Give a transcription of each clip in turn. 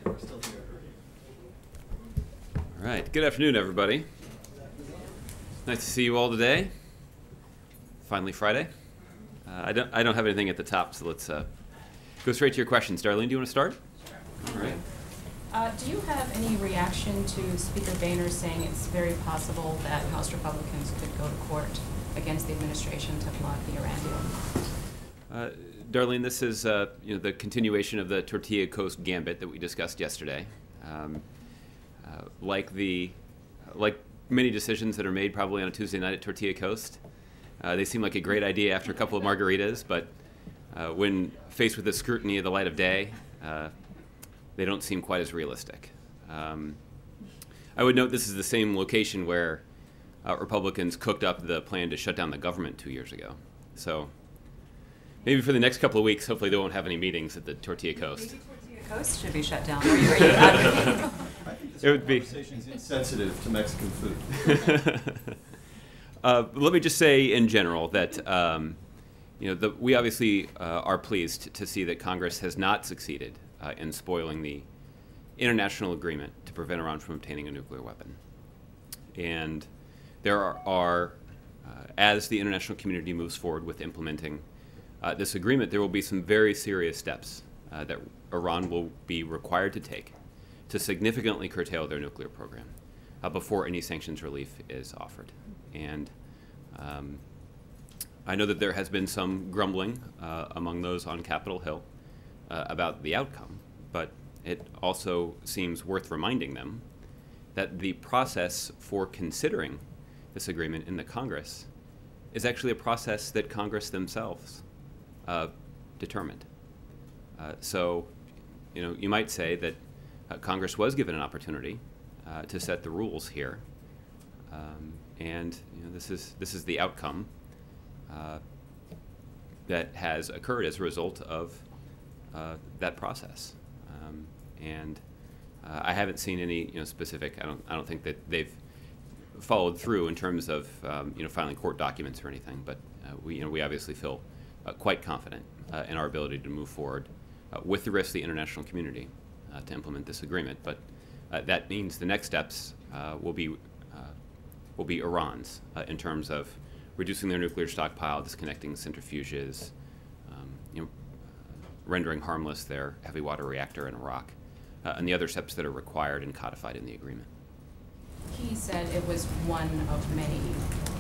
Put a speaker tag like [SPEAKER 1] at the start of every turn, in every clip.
[SPEAKER 1] We're still here.
[SPEAKER 2] All right. Good afternoon, everybody. Nice to see you all today. Finally Friday. I don't have anything at the top, so let's go straight to your questions. Darlene, do you want to start?
[SPEAKER 3] Sure.
[SPEAKER 2] All right.
[SPEAKER 3] Do you have any reaction to Speaker Boehner saying it's very possible that House Republicans could go to court against the administration to block the Iran deal?
[SPEAKER 2] Darlene, this is the continuation of the Tortilla Coast gambit that we discussed yesterday. Like many decisions that are made probably on a Tuesday night at Tortilla Coast, they seem like a great idea after a couple of margaritas, but when faced with the scrutiny of the light of day, they don't seem quite as realistic. I would note this is the same location where Republicans cooked up the plan to shut down the government 2 years ago. So maybe for the next couple of weeks, hopefully they won't have any meetings at the Tortilla Coast.
[SPEAKER 3] Maybe Tortilla Coast should be shut down. Are you advocating?
[SPEAKER 1] I think this
[SPEAKER 2] It would be
[SPEAKER 1] conversation is insensitive to Mexican food.
[SPEAKER 2] Let me just say in general that we obviously are pleased to see that Congress has not succeeded in spoiling the international agreement to prevent Iran from obtaining a nuclear weapon. And there are as the international community moves forward with implementing this agreement, there will be some very serious steps that Iran will be required to take to significantly curtail their nuclear program before any sanctions relief is offered. And I know that there has been some grumbling among those on Capitol Hill about the outcome, but it also seems worth reminding them that the process for considering this agreement in the Congress is actually a process that Congress themselves determined. So, you might say that Congress was given an opportunity to set the rules here, and this is the outcome that has occurred as a result of that process. And I haven't seen any specific. I don't think that they've followed through in terms of filing court documents or anything. But we obviously feel quite confident in our ability to move forward with the rest of the international community to implement this agreement. But that means the next steps will be Iran's in terms of reducing their nuclear stockpile, disconnecting centrifuges, rendering harmless their heavy water reactor in Iraq, and the other steps that are required and codified in the agreement.
[SPEAKER 3] He said it was one of many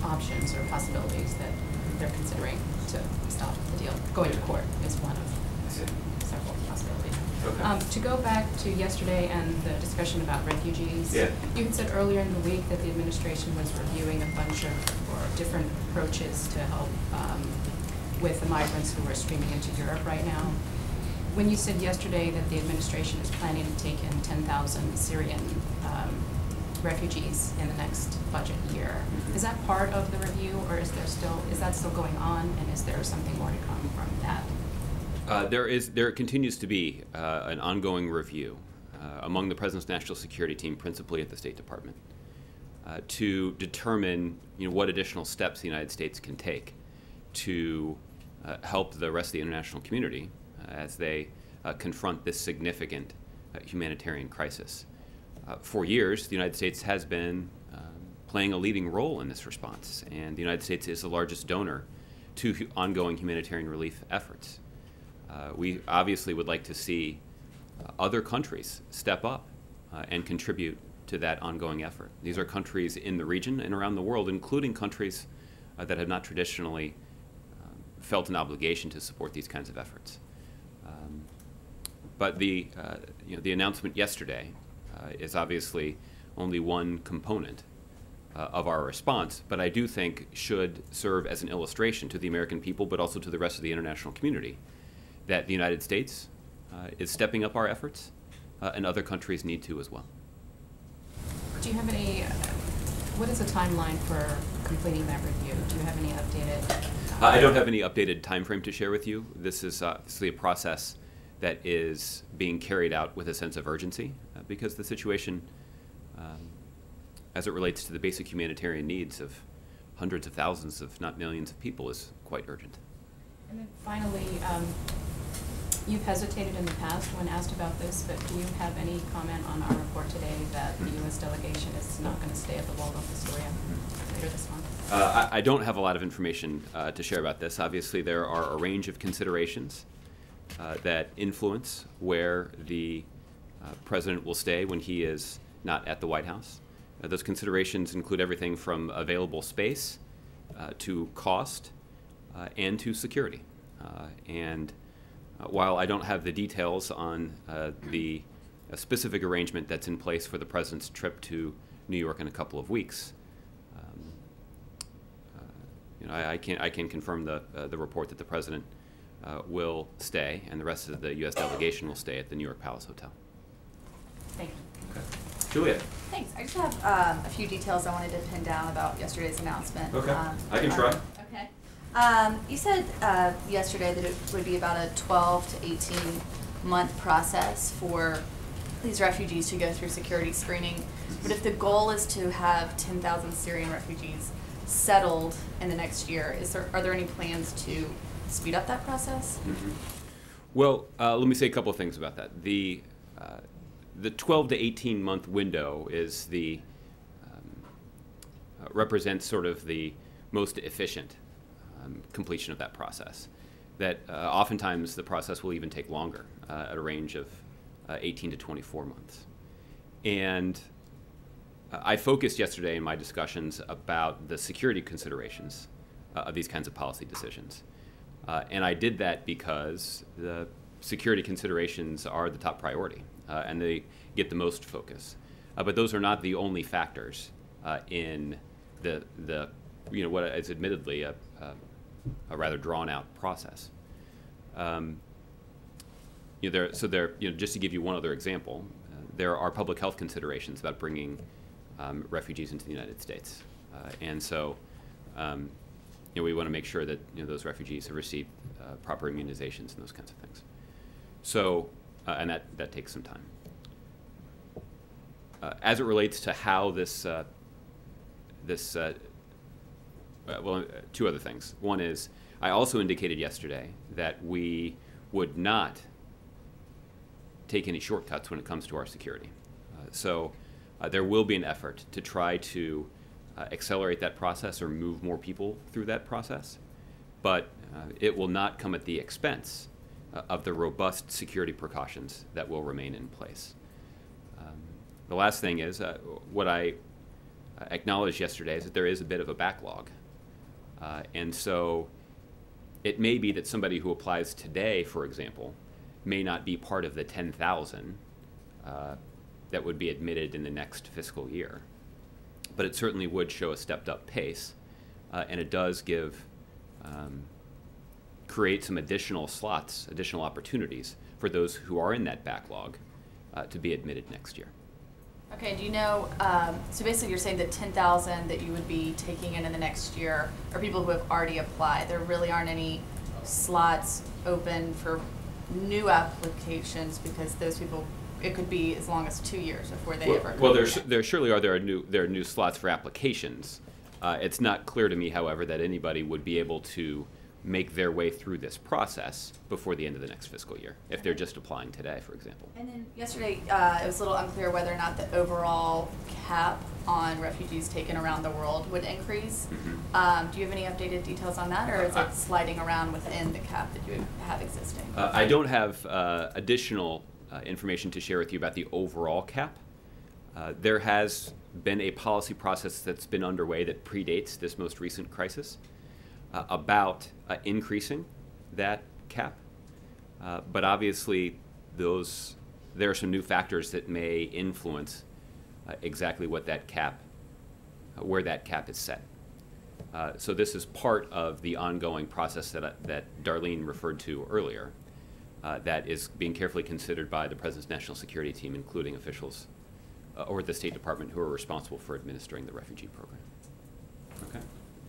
[SPEAKER 3] options or possibilities that they're considering to stop the deal. Going to court is one of several possibilities.
[SPEAKER 2] Okay.
[SPEAKER 3] To go back to yesterday and the discussion about refugees,
[SPEAKER 2] Yeah.
[SPEAKER 3] You had said earlier in the week that the administration was reviewing a bunch of different approaches to help with the migrants who are streaming into Europe right now. When you said yesterday that the administration is planning to take in 10,000 Syrian refugees in the next budget year, is that part of the review, or is that still going on, and is there something more to come from that?
[SPEAKER 2] There continues to be an ongoing review among the President's National Security Team, principally at the State Department, to determine what additional steps the United States can take to help the rest of the international community as they confront this significant humanitarian crisis. For years, the United States has been playing a leading role in this response, and the United States is the largest donor to ongoing humanitarian relief efforts. We obviously would like to see other countries step up and contribute to that ongoing effort. These are countries in the region and around the world, including countries that have not traditionally felt an obligation to support these kinds of efforts. But the announcement yesterday is obviously only one component of our response, but I do think should serve as an illustration to the American people, but also to the rest of the international community, that the United States is stepping up our efforts, and other countries need to as well.
[SPEAKER 3] Do you have what is the timeline for completing that review? Do you have any updated?
[SPEAKER 2] I don't have any updated time frame to share with you. This is obviously a process that is being carried out with a sense of urgency because the situation, as it relates to the basic humanitarian needs of hundreds of thousands, if not millions of people, is quite urgent.
[SPEAKER 3] And then finally, You've hesitated in the past when asked about this, but do you have any comment on our report today that the U.S. delegation is not going to stay at the Waldorf Astoria later this month?
[SPEAKER 2] I don't have a lot of information to share about this. Obviously, there are a range of considerations that influence where the president will stay when he is not at the White House. Those considerations include everything from available space to cost and to security. While I don't have the details on the specific arrangement that's in place for the president's trip to New York in a couple of weeks, I can confirm the report that the president will stay, and the rest of the U.S. delegation will stay at the New York Palace Hotel.
[SPEAKER 3] Thank you.
[SPEAKER 2] Okay. Julia.
[SPEAKER 4] Thanks. I just have a few details I wanted to pin down about yesterday's announcement.
[SPEAKER 2] Okay. I can try.
[SPEAKER 4] Okay. You said yesterday that it would be about a 12 to 18-month process for these refugees to go through security screening. But if the goal is to have 10,000 Syrian refugees settled in the next year, are there any plans to speed up that process?
[SPEAKER 2] Mm-hmm. Well, let me say a couple of things about that. The 12 to 18-month window is represents sort of the most efficient completion of that process. That oftentimes the process will even take longer, at a range of 18 to 24 months. And I focused yesterday in my discussions about the security considerations of these kinds of policy decisions. And I did that because the security considerations are the top priority, and they get the most focus. But those are not the only factors in the what is admittedly a rather drawn-out process. Just to give you one other example, there are public health considerations about bringing refugees into the United States, and so we want to make sure that those refugees have received proper immunizations and those kinds of things. So, and that takes some time. As it relates to how two other things. One is, I also indicated yesterday that we would not take any shortcuts when it comes to our security. So there will be an effort to try to accelerate that process or move more people through that process, but it will not come at the expense of the robust security precautions that will remain in place. The last thing is, what I acknowledged yesterday is that there is a bit of a backlog. And so it may be that somebody who applies today, for example, may not be part of the 10,000 that would be admitted in the next fiscal year. But it certainly would show a stepped-up pace, and it does create some additional slots, additional opportunities for those who are in that backlog to be admitted next year.
[SPEAKER 4] Okay, do you know, so basically you're saying the 10,000 that you would be taking in the next year are people who have already applied. There really aren't any slots open for new applications because those people, it could be as long as 2 years before they ever come.
[SPEAKER 2] Well, there surely are. There are new slots for applications. It's not clear to me, however, that anybody would be able to make their way through this process before the end of the next fiscal year, if they're just applying today, for example.
[SPEAKER 4] And then yesterday, it was a little unclear whether or not the overall cap on refugees taken around the world would increase. Mm-hmm. Do you have any updated details on that, or is it sliding around within the cap that you have existing?
[SPEAKER 2] I don't have additional information to share with you about the overall cap. There has been a policy process that's been underway that predates this most recent crisis about increasing that cap. But obviously, there are some new factors that may influence exactly what that cap, where that cap is set. So this is part of the ongoing process that Darlene referred to earlier, that is being carefully considered by the President's National Security Team, including officials or the State Department who are responsible for administering the refugee program. Okay.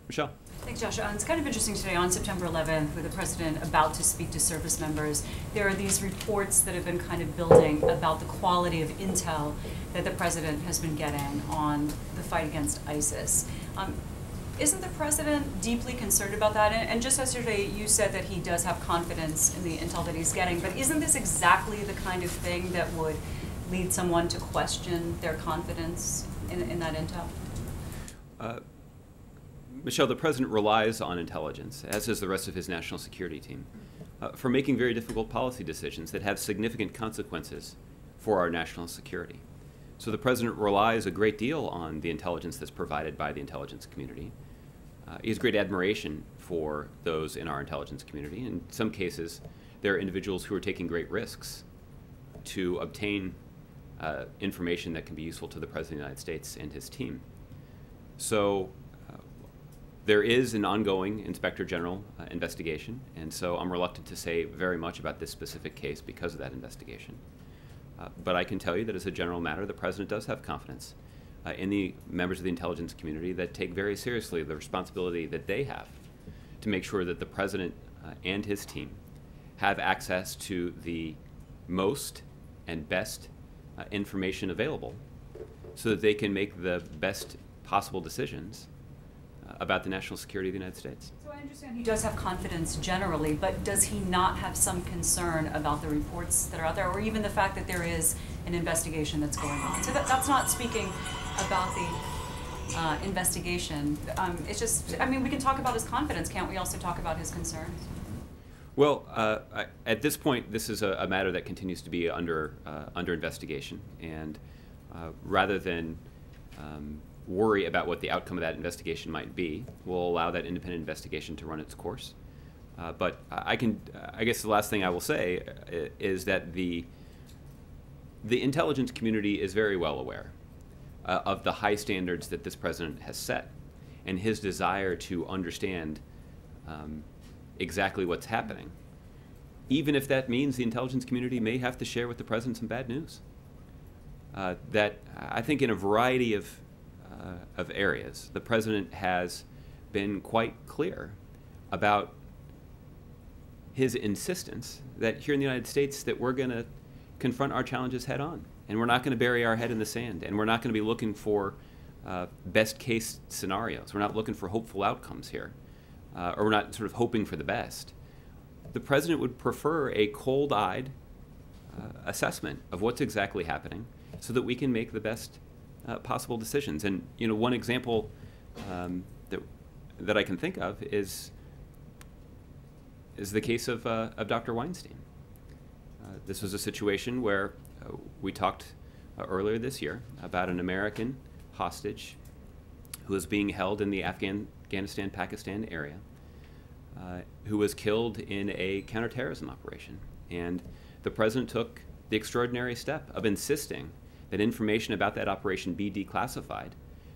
[SPEAKER 2] Michelle.
[SPEAKER 5] Thanks, Joshua. It's kind of interesting today on September 11th, with the president about to speak to service members. There are these reports that have been kind of building about the quality of intel that the president has been getting on the fight against ISIS. Isn't the president deeply concerned about that? And just yesterday, you said that he does have confidence in the intel that he's getting, but isn't this exactly the kind of thing that would lead someone to question their confidence in that intel?
[SPEAKER 2] Michelle, the president relies on intelligence, as does the rest of his national security team, for making very difficult policy decisions that have significant consequences for our national security. So the president relies a great deal on the intelligence that's provided by the intelligence community. He has great admiration for those in our intelligence community. In some cases, there are individuals who are taking great risks to obtain information that can be useful to the President of the United States and his team. So there is an ongoing Inspector General investigation, and so I'm reluctant to say very much about this specific case because of that investigation. But I can tell you that as a general matter, the President does have confidence in the members of the intelligence community that take very seriously the responsibility that they have to make sure that the President and his team have access to the most and best information available so that they can make the best possible decisions about the national security of the United States.
[SPEAKER 5] So I understand he does have confidence generally, but does he not have some concern about the reports that are out there, or even the fact that there is an investigation that's going on? So that's not speaking about the investigation. It's just, I mean, we can talk about his confidence. Can't we also talk about his concerns?
[SPEAKER 2] Well, at this point, this is a matter that continues to be under investigation, and rather than worry about what the outcome of that investigation might be, we'll allow that independent investigation to run its course. But I guess the last thing I will say is that the intelligence community is very well aware of the high standards that this president has set, and his desire to understand exactly what's happening, even if that means the intelligence community may have to share with the president some bad news. That I think in a variety of areas, the president has been quite clear about his insistence that here in the United States that we're going to confront our challenges head on, and we're not going to bury our head in the sand, and we're not going to be looking for best case scenarios. We're not looking for hopeful outcomes here, or we're not sort of hoping for the best. The president would prefer a cold-eyed assessment of what's exactly happening so that we can make the best possible decisions. And one example that I can think of is the case of Dr. Weinstein. This was a situation where we talked earlier this year about an American hostage who was being held in the Afghanistan-Pakistan area, who was killed in a counterterrorism operation. And the president took the extraordinary step of insisting that information about that operation be declassified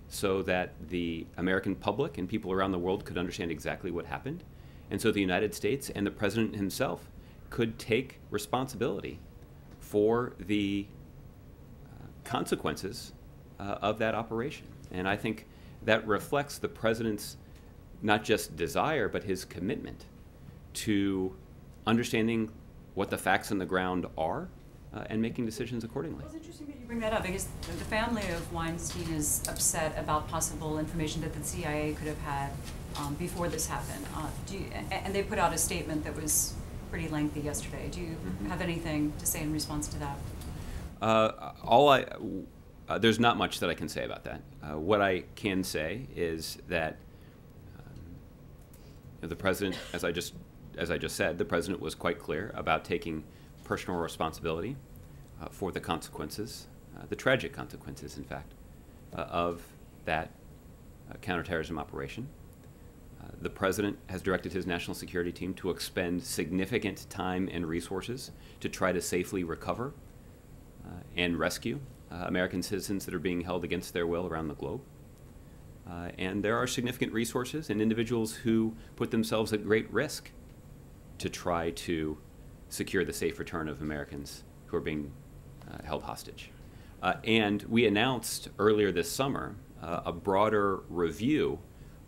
[SPEAKER 2] so that the American public and people around the world could understand exactly what happened, and so the United States and the president himself could take responsibility for the consequences of that operation. And I think that reflects the president's not just desire, but his commitment to understanding what the facts on the ground are and making decisions accordingly.
[SPEAKER 5] Well, it's interesting that you bring that up, because the family of Weinstein is upset about possible information that the CIA could have had before this happened. And they put out a statement that was pretty lengthy yesterday. Do you have anything to say in response to that?
[SPEAKER 2] There's not much that I can say about that. What I can say is that the president, as I just said, the president was quite clear about taking personal responsibility for the consequences, the tragic consequences, in fact, of that counterterrorism operation. The president has directed his national security team to expend significant time and resources to try to safely recover and rescue American citizens that are being held against their will around the globe. And there are significant resources and individuals who put themselves at great risk to try to secure the safe return of Americans who are being held hostage. And we announced earlier this summer a broader review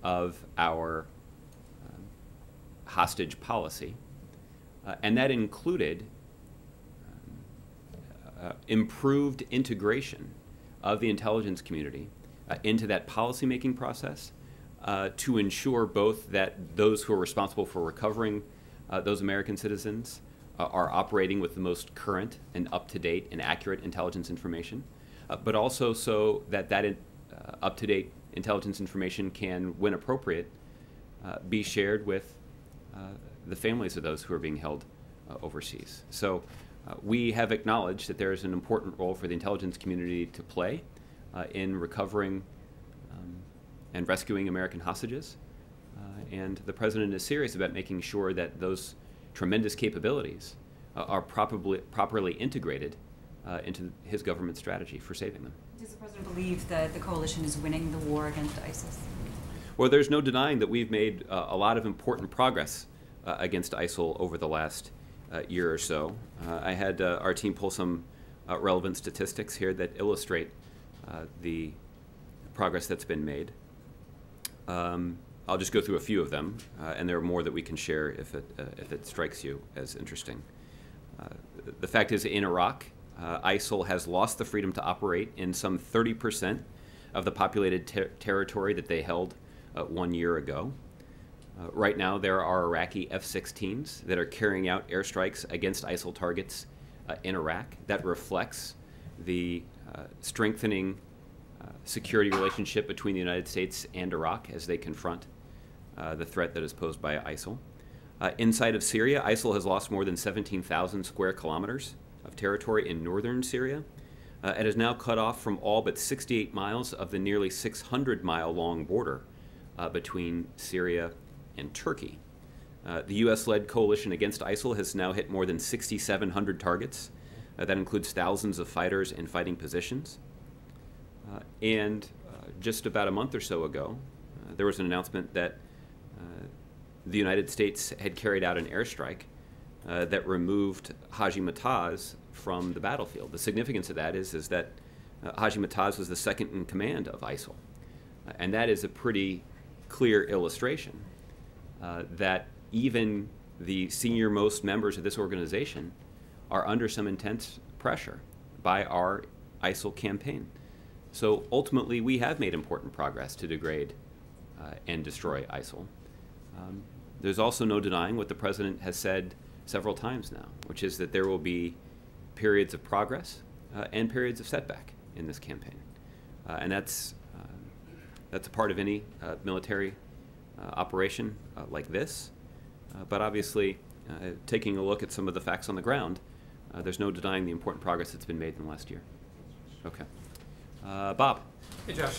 [SPEAKER 2] of our hostage policy, and that included improved integration of the intelligence community into that policymaking process, to ensure both that those who are responsible for recovering those American citizens are operating with the most current and up-to-date and accurate intelligence information, but also so that that up-to-date intelligence information can, when appropriate, be shared with the families of those who are being held overseas. So we have acknowledged that there is an important role for the intelligence community to play in recovering and rescuing American hostages. And the President is serious about making sure that those tremendous capabilities are properly integrated into his government strategy for saving them.
[SPEAKER 5] Does the President believe that the coalition is winning the war against ISIS?
[SPEAKER 2] Well, there's no denying that we've made a lot of important progress against ISIL over the last year or so. I had our team pull some relevant statistics here that illustrate the progress that's been made. I'll just go through a few of them, and there are more that we can share if it strikes you as interesting. The fact is, in Iraq, ISIL has lost the freedom to operate in some 30% of the populated territory that they held 1 year ago. Right now, there are Iraqi F-16s that are carrying out airstrikes against ISIL targets in Iraq. That reflects the strengthening security relationship between the United States and Iraq as they confront the threat that is posed by ISIL. Inside of Syria, ISIL has lost more than 17,000 square kilometers of territory in northern Syria. It is now cut off from all but 68 miles of the nearly 600-mile-long border between Syria and Turkey. The U.S.-led coalition against ISIL has now hit more than 6,700 targets. That includes thousands of fighters in fighting positions. And just about a month or so ago, there was an announcement that the United States had carried out an airstrike that removed Haji Mataz from the battlefield. The significance of that is that Haji Mataz was the second in command of ISIL. And that is a pretty clear illustration that even the senior-most members of this organization are under some intense pressure by our ISIL campaign. So ultimately, we have made important progress to degrade and destroy ISIL. There's also no denying what the President has said several times now, which is that there will be periods of progress and periods of setback in this campaign. And that's a part of any military operation like this. But obviously, taking a look at some of the facts on the ground, there's no denying the important progress that's been made in the last year. Okay. Bob.
[SPEAKER 6] Hey, Josh.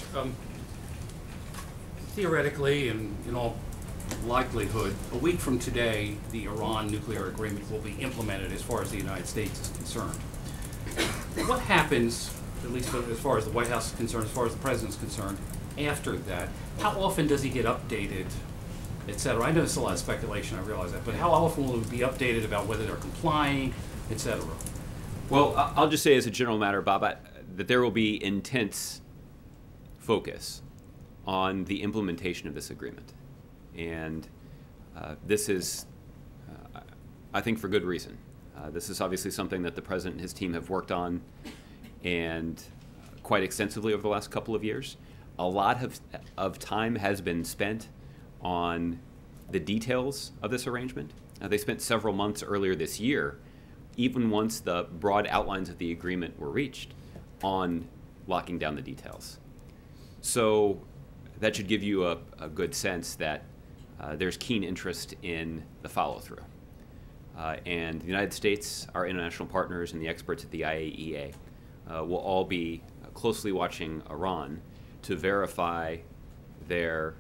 [SPEAKER 6] Theoretically, and in all likelihood, a week from today, the Iran nuclear agreement will be implemented as far as the United States is concerned. What happens, at least as far as the White House is concerned, as far as the President's concerned, after that? How often does he get updated, et cetera? I know it's a lot of speculation, I realize that, but how often will it be updated about whether they're complying, et cetera?
[SPEAKER 2] Well, I'll just say as a general matter, Bob, that there will be intense focus on the implementation of this agreement. And this is, I think, for good reason. This is obviously something that the President and his team have worked on and quite extensively over the last couple of years. A lot of time has been spent on the details of this arrangement. They spent several months earlier this year, even once the broad outlines of the agreement were reached, on locking down the details. So that should give you a good sense that there's keen interest in the follow-through. And the United States, our international partners, and the experts at the IAEA will all be closely watching Iran to verify that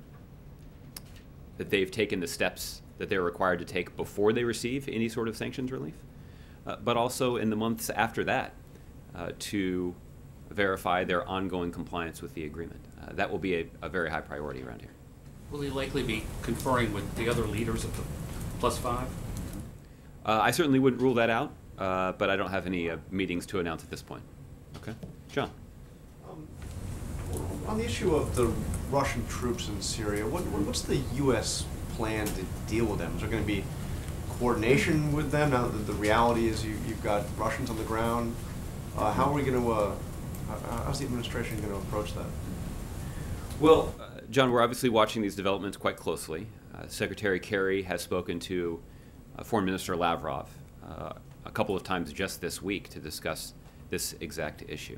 [SPEAKER 2] they've taken the steps that they're required to take before they receive any sort of sanctions relief, but also in the months after that to verify their ongoing compliance with the agreement. That will be a very high priority around here.
[SPEAKER 6] Will he likely be conferring with the other leaders of the +5?
[SPEAKER 2] I certainly wouldn't rule that out, but I don't have any meetings to announce at this point. Okay, John.
[SPEAKER 7] On the issue of the Russian troops in Syria, what's the U.S. plan to deal with them? Is there going to be coordination with them now that the reality is you've got Russians on the ground? How are we going to? How's the administration going to approach that?
[SPEAKER 2] Well, John, we're obviously watching these developments quite closely. Secretary Kerry has spoken to Foreign Minister Lavrov a couple of times just this week to discuss this exact issue.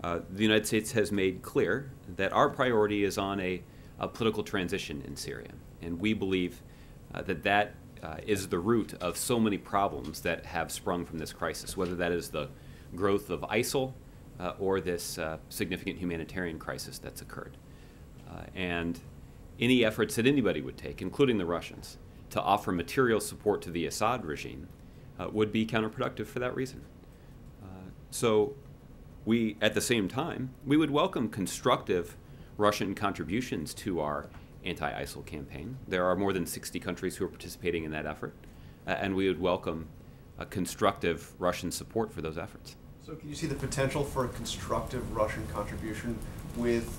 [SPEAKER 2] The United States has made clear that our priority is on a political transition in Syria, and we believe that is the root of so many problems that have sprung from this crisis, whether that is the growth of ISIL or this significant humanitarian crisis that's occurred. And any efforts that anybody would take, including the Russians, to offer material support to the Assad regime would be counterproductive for that reason. So we, at the same time, we would welcome constructive Russian contributions to our anti-ISIL campaign. There are more than 60 countries who are participating in that effort, and we would welcome a constructive Russian support for those efforts.
[SPEAKER 7] So can you see the potential for a constructive Russian contribution with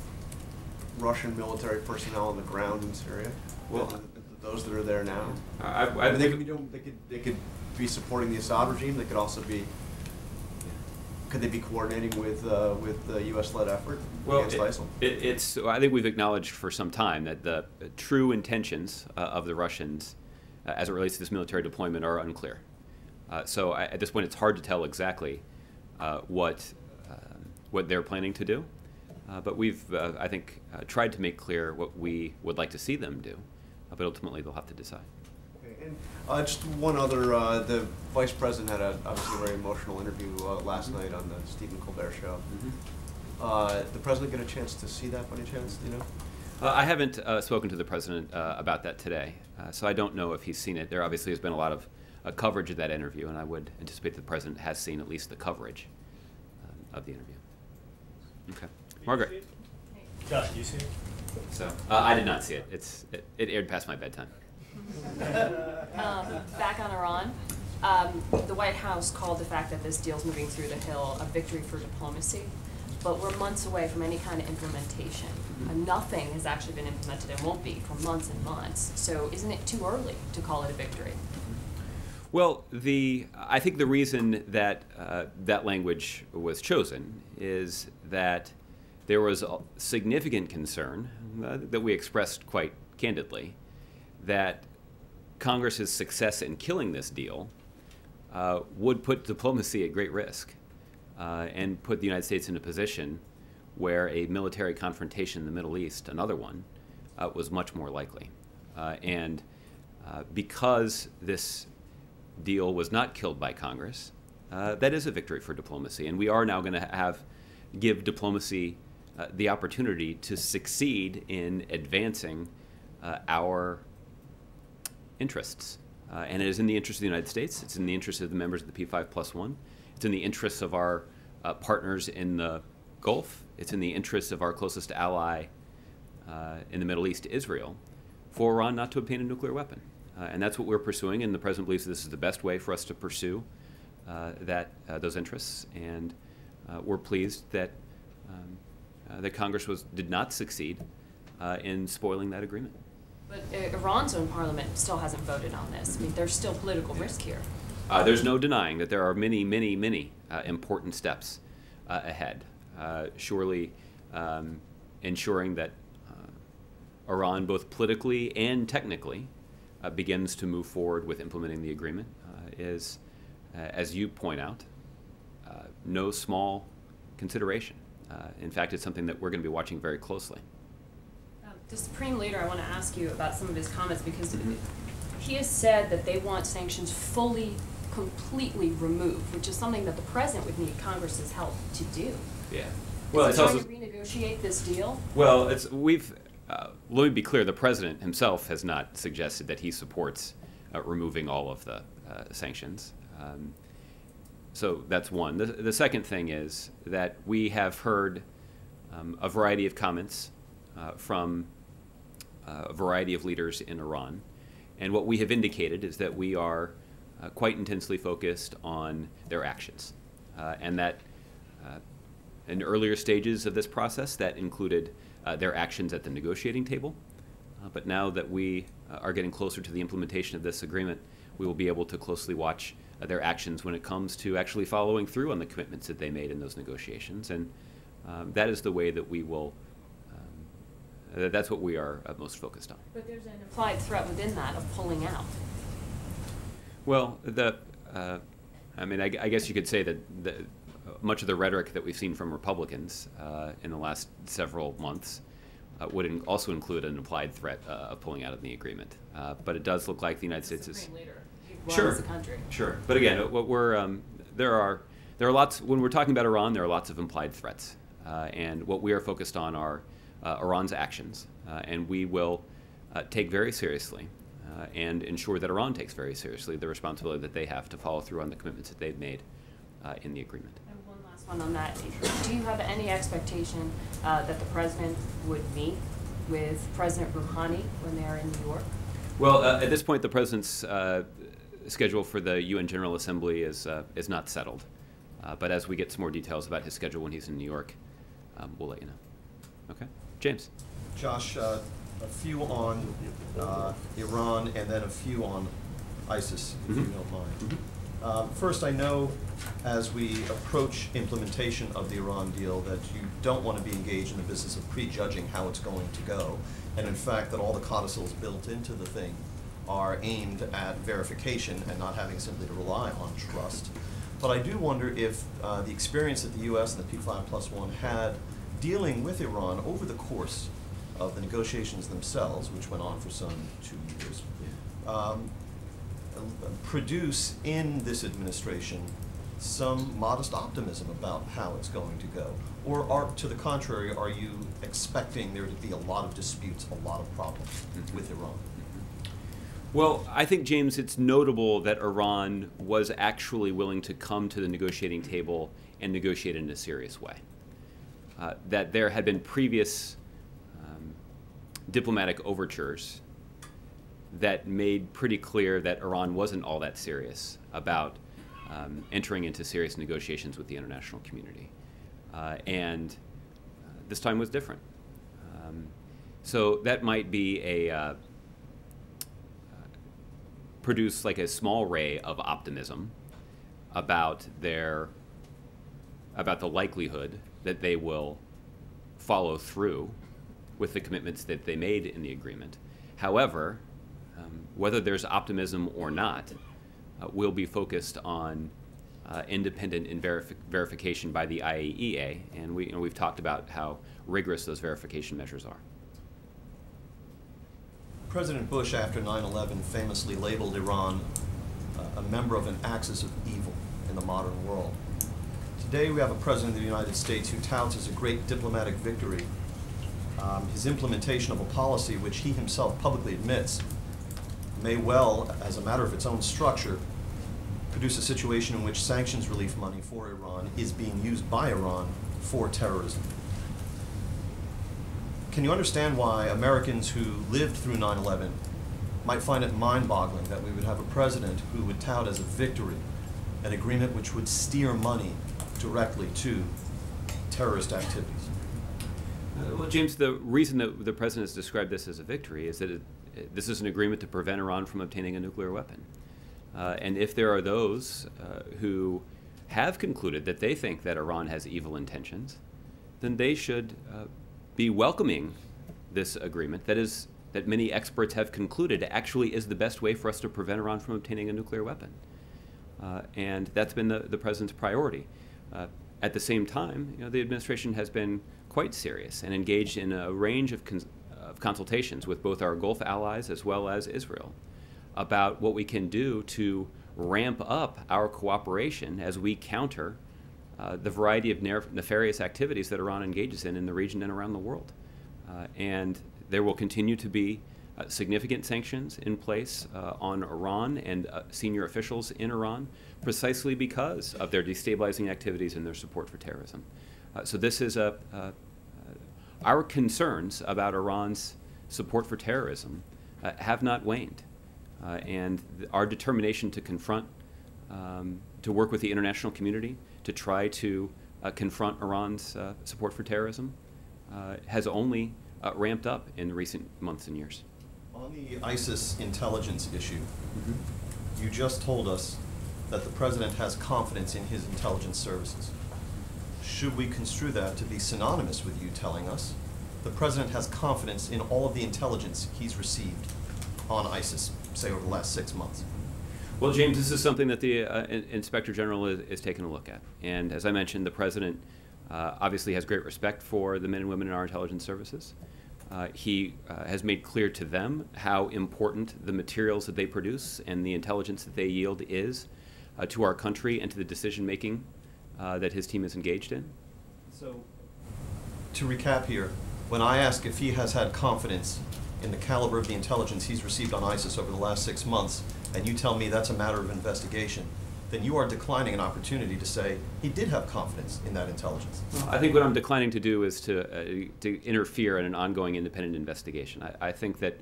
[SPEAKER 7] Russian military personnel on the ground in Syria?
[SPEAKER 2] Well,
[SPEAKER 7] those that are there now?
[SPEAKER 2] I
[SPEAKER 7] They could be supporting the Assad regime. They could also be. Could they be coordinating with the U.S.-led effort against ISIL?
[SPEAKER 2] I think we've acknowledged for some time that the true intentions of the Russians as it relates to this military deployment are unclear. So at this point, it's hard to tell exactly what they're planning to do. But we've, I think, tried to make clear what we would like to see them do. But ultimately, they'll have to decide.
[SPEAKER 7] Okay. And just one other, the Vice President had obviously a very emotional interview last night on the Stephen Colbert Show. The President get a chance to see that by any chance, do you know?
[SPEAKER 2] I haven't spoken to the President about that today, so I don't know if he's seen it. There obviously has been a lot of coverage of that interview, and I would anticipate the President has seen at least the coverage of the interview. Okay. Margaret.
[SPEAKER 8] Josh, did you see it?
[SPEAKER 2] So I did not see it. It aired past my bedtime.
[SPEAKER 9] Back on Iran, the White House called the fact that this deal's moving through the Hill a victory for diplomacy, but we're months away from any kind of implementation. Nothing has actually been implemented and won't be for months and months. So isn't it too early to call it a victory?
[SPEAKER 2] Well, I think the reason that that language was chosen is that there was a significant concern that we expressed quite candidly that Congress's success in killing this deal would put diplomacy at great risk and put the United States in a position where a military confrontation in the Middle East, another one, was much more likely. And because this deal was not killed by Congress, that is a victory for diplomacy. And we are now going to give diplomacy the opportunity to succeed in advancing our interests. And it is in the interest of the United States. It's in the interest of the members of the P5+1. It's in the interests of our partners in the Gulf. It's in the interests of our closest ally in the Middle East, Israel, for Iran not to obtain a nuclear weapon. And that's what we're pursuing, and the President believes this is the best way for us to pursue those interests. And we're pleased that that Congress did not succeed in spoiling that agreement.
[SPEAKER 9] But Iran's own parliament still hasn't voted on this. I mean, there's still political risk here.
[SPEAKER 2] There's no denying that there are many, many, many important steps ahead. Surely ensuring that Iran, both politically and technically, begins to move forward with implementing the agreement is, as you point out, no small consideration. In fact, it's something that we're going to be watching very closely.
[SPEAKER 9] The Supreme Leader, I want to ask you about some of his comments because he has said that they want sanctions fully, completely removed, which is something that the President would need Congress's help to do.
[SPEAKER 2] Yeah. Well,
[SPEAKER 9] is he trying to renegotiate this deal?
[SPEAKER 2] Well, let me be clear. The President himself has not suggested that he supports removing all of the sanctions. So that's one. The second thing is that we have heard a variety of comments from a variety of leaders in Iran. And what we have indicated is that we are quite intensely focused on their actions. And that in earlier stages of this process, that included their actions at the negotiating table. But now that we are getting closer to the implementation of this agreement, we will be able to closely watch their actions when it comes to actually following through on the commitments that they made in those negotiations. And that is the way that we will That's what we are most focused on.
[SPEAKER 9] But there's an implied threat within that of pulling out.
[SPEAKER 2] Well, I mean, I guess you could say that much of the rhetoric that we've seen from Republicans in the last several months would also include an implied threat of pulling out of the agreement. But it does look like the United States is...
[SPEAKER 9] Supreme leader. He
[SPEAKER 2] Sure.
[SPEAKER 9] runs the country.
[SPEAKER 2] Sure. But again, what there are lots, when we're talking about Iran, there are lots of implied threats. And what we are focused on are Iran's actions. And we will take very seriously and ensure that Iran takes very seriously the responsibility that they have to follow through on the commitments that they've made in the agreement.
[SPEAKER 9] And one last one on that. Do you have any expectation that the president would meet with President Rouhani when they are in New York?
[SPEAKER 2] Well, at this point, the president's schedule for the UN General Assembly is not settled. But as we get some more details about his schedule when he's in New York, we'll let you know. Okay? James.
[SPEAKER 8] Josh, a few on Iran and then a few on ISIS, if you don't mind. First, I know as we approach implementation of the Iran deal that you don't want to be engaged in the business of prejudging how it's going to go, and in fact that all the codicils built into the thing are aimed at verification and not having simply to rely on trust. But I do wonder if the experience that the U.S. and the P5+1 had dealing with Iran over the course of the negotiations themselves, which went on for some 2 years, produce in this administration some modest optimism about how it's going to go? Or to the contrary, are you expecting there to be a lot of disputes, a lot of problems with Iran?
[SPEAKER 2] Well, I think, James, it's notable that Iran was actually willing to come to the negotiating table and negotiate in a serious way. That there had been previous diplomatic overtures that made pretty clear that Iran wasn't all that serious about entering into serious negotiations with the international community. And this time was different. So that might be a produce like a small ray of optimism about the likelihood that they will follow through with the commitments that they made in the agreement. However, whether there's optimism or not will be focused on independent verification by the IAEA, and we've talked about how rigorous those verification measures are.
[SPEAKER 8] President Bush, after 9/11, famously labeled Iran a member of an axis of evil in the modern world. Today we have a president of the United States who touts as a great diplomatic victory his implementation of a policy which he himself publicly admits may well, as a matter of its own structure, produce a situation in which sanctions relief money for Iran is being used by Iran for terrorism. Can you understand why Americans who lived through 9/11 might find it mind-boggling that we would have a president who would tout as a victory an agreement which would steer money directly to terrorist activities?
[SPEAKER 2] Well, James, the reason that the president has described this as a victory is that this is an agreement to prevent Iran from obtaining a nuclear weapon. And if there are those who have concluded that they think that Iran has evil intentions, then they should be welcoming this agreement that many experts have concluded actually is the best way for us to prevent Iran from obtaining a nuclear weapon. And that's been the president's priority. At the same time, the administration has been quite serious and engaged in a range of consultations with both our Gulf allies as well as Israel about what we can do to ramp up our cooperation as we counter the variety of nefarious activities that Iran engages in the region and around the world. And there will continue to be significant sanctions in place on Iran and senior officials in Iran precisely because of their destabilizing activities and their support for terrorism. So this is our concerns about Iran's support for terrorism have not waned. And our determination to confront, to work with the international community to try to confront Iran's support for terrorism has only ramped up in recent months and years.
[SPEAKER 8] On the ISIS intelligence issue, you just told us that the president has confidence in his intelligence services. Should we construe that to be synonymous with you telling us the president has confidence in all of the intelligence he's received on ISIS, say over the last 6 months?
[SPEAKER 2] Well, James, this is something that the Inspector General is taking a look at. And as I mentioned, the President obviously has great respect for the men and women in our intelligence services. He has made clear to them how important the materials that they produce and the intelligence that they yield is to our country and to the decision-making that his team is engaged in.
[SPEAKER 8] So, to recap here, when I ask if he has had confidence in the caliber of the intelligence he's received on ISIS over the last 6 months, and you tell me that's a matter of investigation, then you are declining an opportunity to say he did have confidence in that intelligence.
[SPEAKER 2] Well, I think what I'm declining to do is to interfere in an ongoing independent investigation. I think that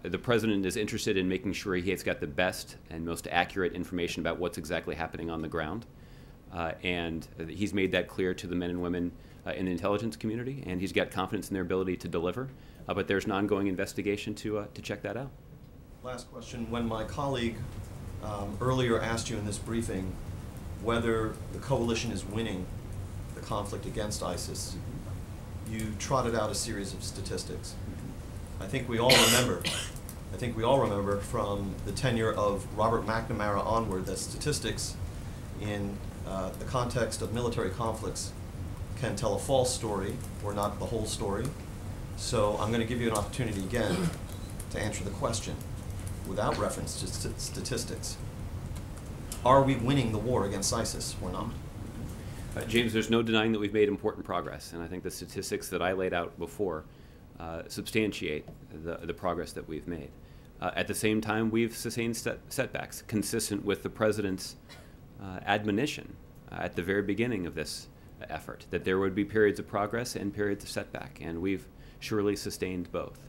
[SPEAKER 2] the President is interested in making sure he has got the best and most accurate information about what's exactly happening on the ground. And he's made that clear to the men and women in the intelligence community, and he's got confidence in their ability to deliver. But there's an ongoing investigation to check that out.
[SPEAKER 8] Last question. When my colleague earlier asked you in this briefing whether the coalition is winning the conflict against ISIS, you trotted out a series of statistics. I think we all remember from the tenure of Robert McNamara onward that statistics in the context of military conflicts can tell a false story or not the whole story. So I'm going to give you an opportunity again to answer the question without reference to statistics. Are we winning the war against ISIS or not?
[SPEAKER 2] James, there's no denying that we've made important progress, and I think the statistics that I laid out before substantiate the progress that we've made. At the same time, we've sustained setbacks consistent with the President's admonition at the very beginning of this effort, that there would be periods of progress and periods of setback, and we've surely sustained both.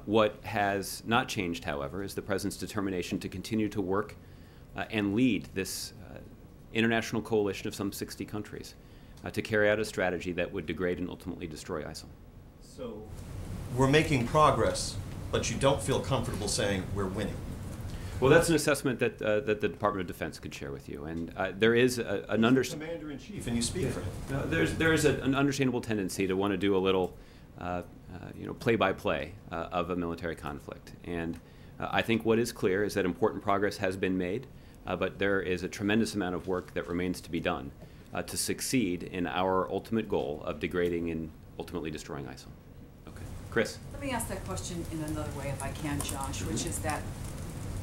[SPEAKER 2] What has not changed, however, is the President's determination to continue to work and lead this international coalition of some 60 countries to carry out a strategy that would degrade and ultimately destroy ISIL.
[SPEAKER 8] So we're making progress, but you don't feel comfortable saying we're winning.
[SPEAKER 2] Well, that's an assessment that that the Department of Defense could share with you, and there is an understanding.
[SPEAKER 8] Commander-in-Chief, and you speak for him.
[SPEAKER 2] No, there is an understandable tendency to want to do a little, play-by-play of a military conflict, and I think what is clear is that important progress has been made, but there is a tremendous amount of work that remains to be done to succeed in our ultimate goal of degrading and ultimately destroying ISIL. Okay, Chris.
[SPEAKER 5] Let me ask that question in another way, if I can, Josh, which is that,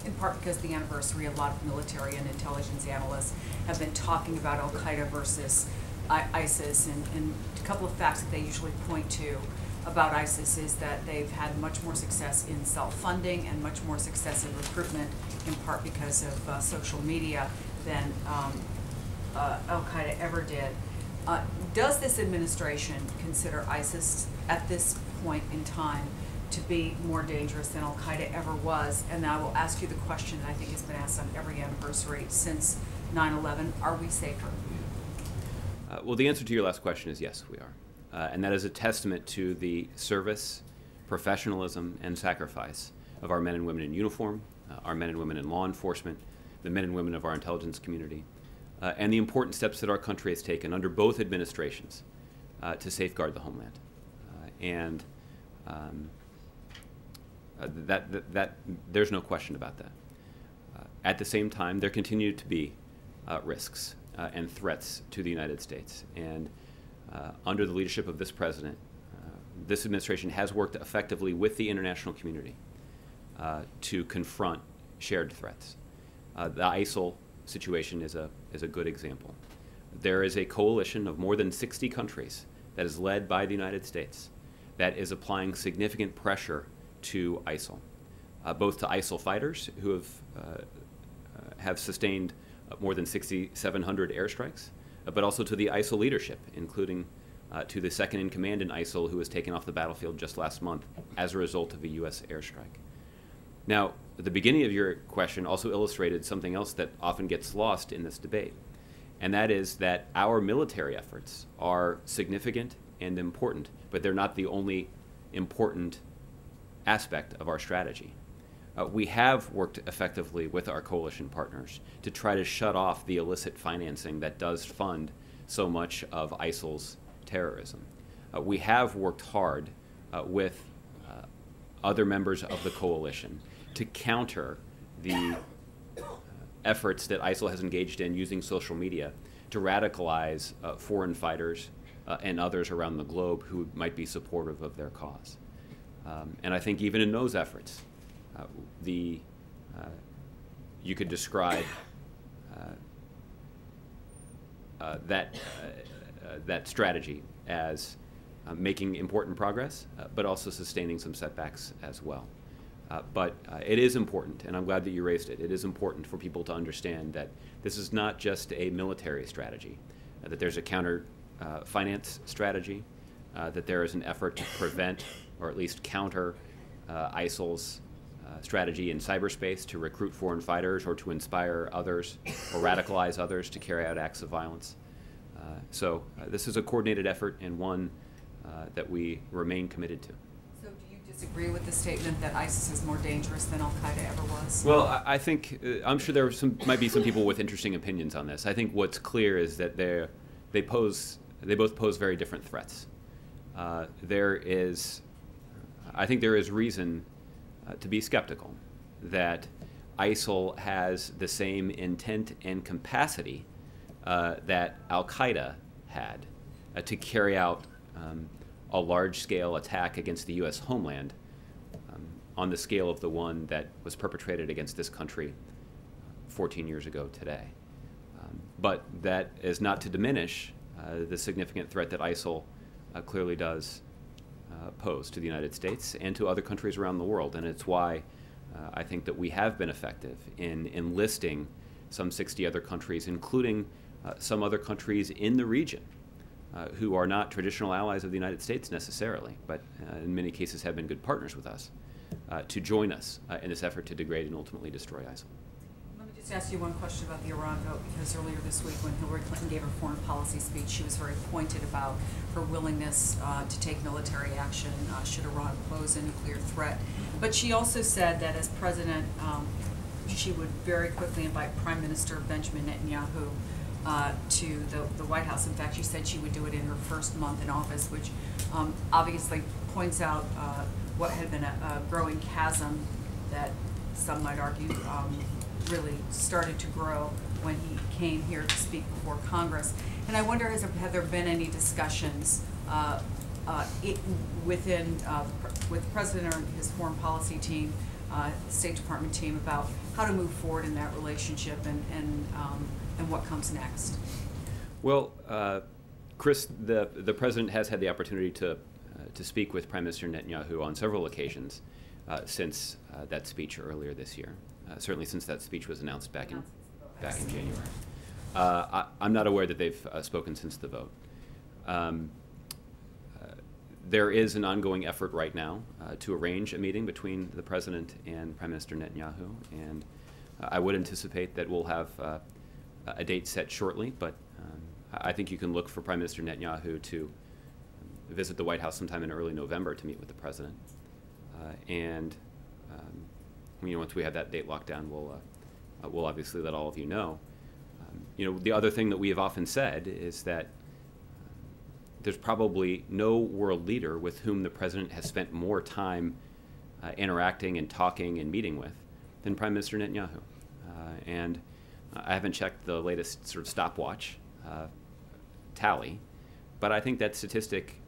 [SPEAKER 5] in part because the anniversary, a lot of military and intelligence analysts have been talking about Al-Qaeda versus ISIS, and a couple of facts that they usually point to about ISIS is that they've had much more success in self-funding and much more success in recruitment, in part because of social media, than Al-Qaeda ever did. Does this administration consider ISIS at this point in time to be more dangerous than Al-Qaeda ever was? And I will ask you the question that I think has been asked on every anniversary since 9/11, are we safer?
[SPEAKER 2] Well, the answer to your last question is yes, we are. And that is a testament to the service, professionalism, and sacrifice of our men and women in uniform, our men and women in law enforcement, the men and women of our intelligence community, and the important steps that our country has taken under both administrations to safeguard the homeland. That there's no question about that. At the same time, there continue to be risks and threats to the United States. And under the leadership of this president, this administration has worked effectively with the international community to confront shared threats. The ISIL situation is a good example. There is a coalition of more than 60 countries that is led by the United States that is applying significant pressure to ISIL, both to ISIL fighters who have sustained more than 6,700 airstrikes, but also to the ISIL leadership, including to the second in command in ISIL who was taken off the battlefield just last month as a result of a U.S. airstrike. Now, the beginning of your question also illustrated something else that often gets lost in this debate, and that is that our military efforts are significant and important, but they're not the only important aspect of our strategy. We have worked effectively with our coalition partners to try to shut off the illicit financing that does fund so much of ISIL's terrorism. We have worked hard with other members of the coalition to counter the efforts that ISIL has engaged in using social media to radicalize foreign fighters and others around the globe who might be supportive of their cause. And I think even in those efforts, you could describe that strategy as making important progress, but also sustaining some setbacks as well. But it is important, and I'm glad that you raised it. It is important for people to understand that this is not just a military strategy, that there's a counter finance strategy, that there is an effort to prevent or at least counter ISIL's strategy in cyberspace to recruit foreign fighters or to inspire others or radicalize others to carry out acts of violence. So this is a coordinated effort and one that we remain committed to.
[SPEAKER 5] So do you disagree with the statement that ISIS is more dangerous than Al-Qaeda ever was?
[SPEAKER 2] Well, I think, I'm sure there might be some people with interesting opinions on this. I think what's clear is that they both pose very different threats. I think there is reason to be skeptical that ISIL has the same intent and capacity that Al-Qaeda had to carry out a large-scale attack against the U.S. homeland on the scale of the one that was perpetrated against this country 14 years ago today. But that is not to diminish the significant threat that ISIL clearly does pose to the United States and to other countries around the world. And it's why I think that we have been effective in enlisting some 60 other countries, including some other countries in the region who are not traditional allies of the United States necessarily, but in many cases have been good partners with us, to join us in this effort to degrade and ultimately destroy ISIL.
[SPEAKER 5] Let me just ask you one question about the Iran vote, because earlier this week when Hillary Clinton gave her foreign policy speech, she was very pointed about her willingness to take military action should Iran pose a nuclear threat. But she also said that as president, she would very quickly invite Prime Minister Benjamin Netanyahu to the White House. In fact, she said she would do it in her first month in office, which obviously points out what had been a growing chasm that some might argue really started to grow when he came here to speak before Congress. And I wonder, have there been any discussions with the President or his foreign policy team, State Department team, about how to move forward in that relationship and what comes next? Well,
[SPEAKER 2] Chris, the President has had the opportunity to speak with Prime Minister Netanyahu on several occasions since that speech earlier this year. Certainly since that speech was announced back in January. I'm not aware that they've spoken since the vote. There is an ongoing effort right now to arrange a meeting between the President and Prime Minister Netanyahu, and I would anticipate that we'll have a date set shortly, but I think you can look for Prime Minister Netanyahu to visit the White House sometime in early November to meet with the President. Once we have that date locked down, we'll obviously let all of you know. The other thing that we have often said is that there's probably no world leader with whom the President has spent more time interacting and talking and meeting with than Prime Minister Netanyahu. And I haven't checked the latest sort of stopwatch tally, but I think that statistic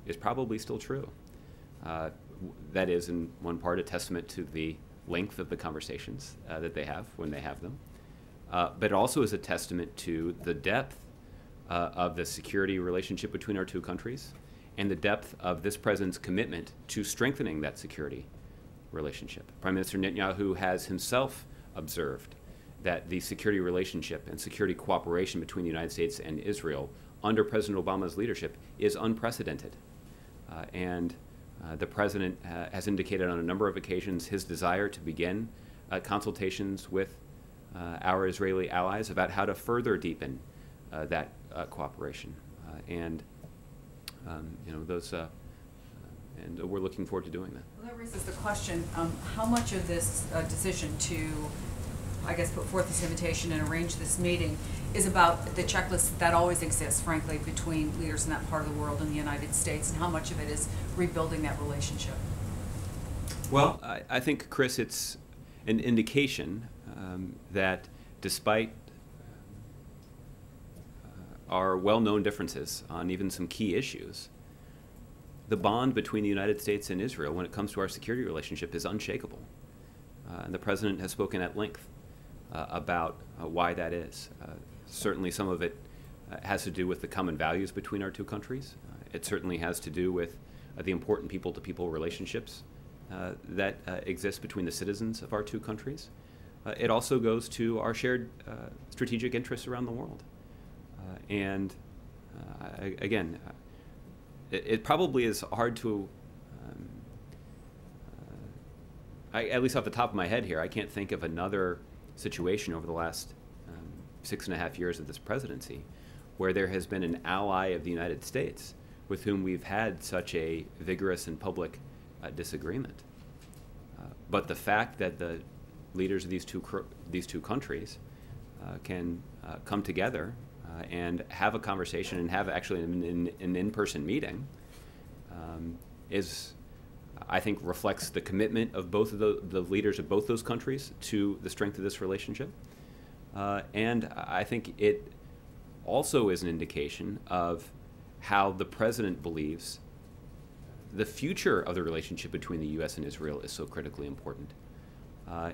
[SPEAKER 2] is probably still true. That is, in one part, a testament to the length of the conversations that they have when they have them, but it also is a testament to the depth of the security relationship between our two countries and the depth of this President's commitment to strengthening that security relationship. Prime Minister Netanyahu has himself observed that the security relationship and security cooperation between the United States and Israel under President Obama's leadership is unprecedented. The President has indicated on a number of occasions his desire to begin consultations with our Israeli allies about how to further deepen that cooperation. And we're looking forward to doing that.
[SPEAKER 5] Well, that raises the question, how much of this decision to I guess, put forth this invitation and arrange this meeting is about the checklist that always exists, frankly, between leaders in that part of the world and the United States, and how much of it is rebuilding that relationship.
[SPEAKER 2] Well, I think, Chris, it's an indication that despite our well-known differences on even some key issues, the bond between the United States and Israel when it comes to our security relationship is unshakable. And the President has spoken at length about why that is. Certainly some of it has to do with the common values between our two countries. It certainly has to do with the important people-to-people relationships that exist between the citizens of our two countries. It also goes to our shared strategic interests around the world. Again, it probably is hard to, at least off the top of my head here, I can't think of another situation over the last 6.5 years of this presidency where there has been an ally of the United States with whom we've had such a vigorous and public disagreement. But the fact that the leaders of these two countries can come together and have a conversation and have actually an in-person meeting is, I think, reflects the commitment of both of the leaders of both those countries to the strength of this relationship. And I think it also is an indication of how the President believes the future of the relationship between the U.S. and Israel is so critically important.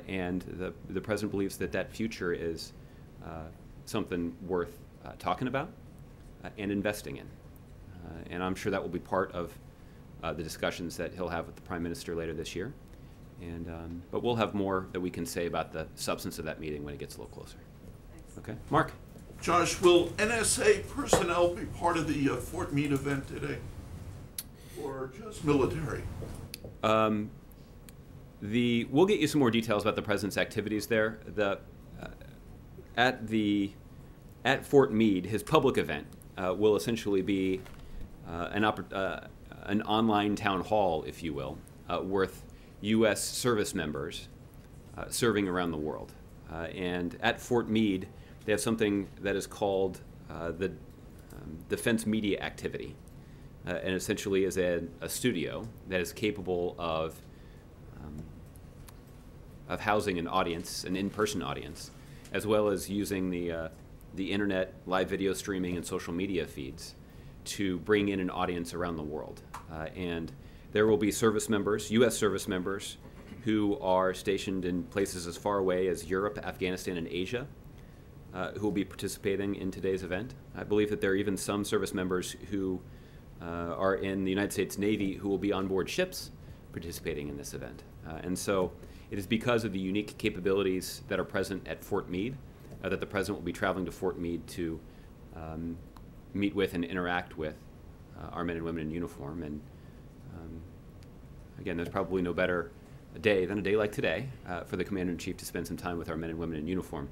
[SPEAKER 2] And the President believes that that future is something worth talking about and investing in. And I'm sure that will be part of the discussions that he'll have with the Prime Minister later this year. But we'll have more that we can say about the substance of that meeting when it gets a little closer.
[SPEAKER 5] Thanks.
[SPEAKER 2] Okay, Mark?
[SPEAKER 10] Josh, will NSA personnel be part of the Fort Meade event today? Or just military?
[SPEAKER 2] We'll get you some more details about the President's activities there. At Fort Meade, his public event will essentially be an online town hall, if you will, with U.S. service members serving around the world. And at Fort Meade, they have something that is called the Defense Media Activity. And essentially is a studio that is capable of housing an audience, an in-person audience, as well as using the internet, live video streaming, and social media feeds to bring in an audience around the world. And there will be service members, U.S. service members, who are stationed in places as far away as Europe, Afghanistan, and Asia, who will be participating in today's event. I believe that there are even some service members who are in the United States Navy who will be on board ships participating in this event. And so it is because of the unique capabilities that are present at Fort Meade that the President will be traveling to Fort Meade to meet with and interact with our men and women in uniform. And again, there's probably no better day than a day like today for the Commander-in-Chief to spend some time with our men and women in uniform.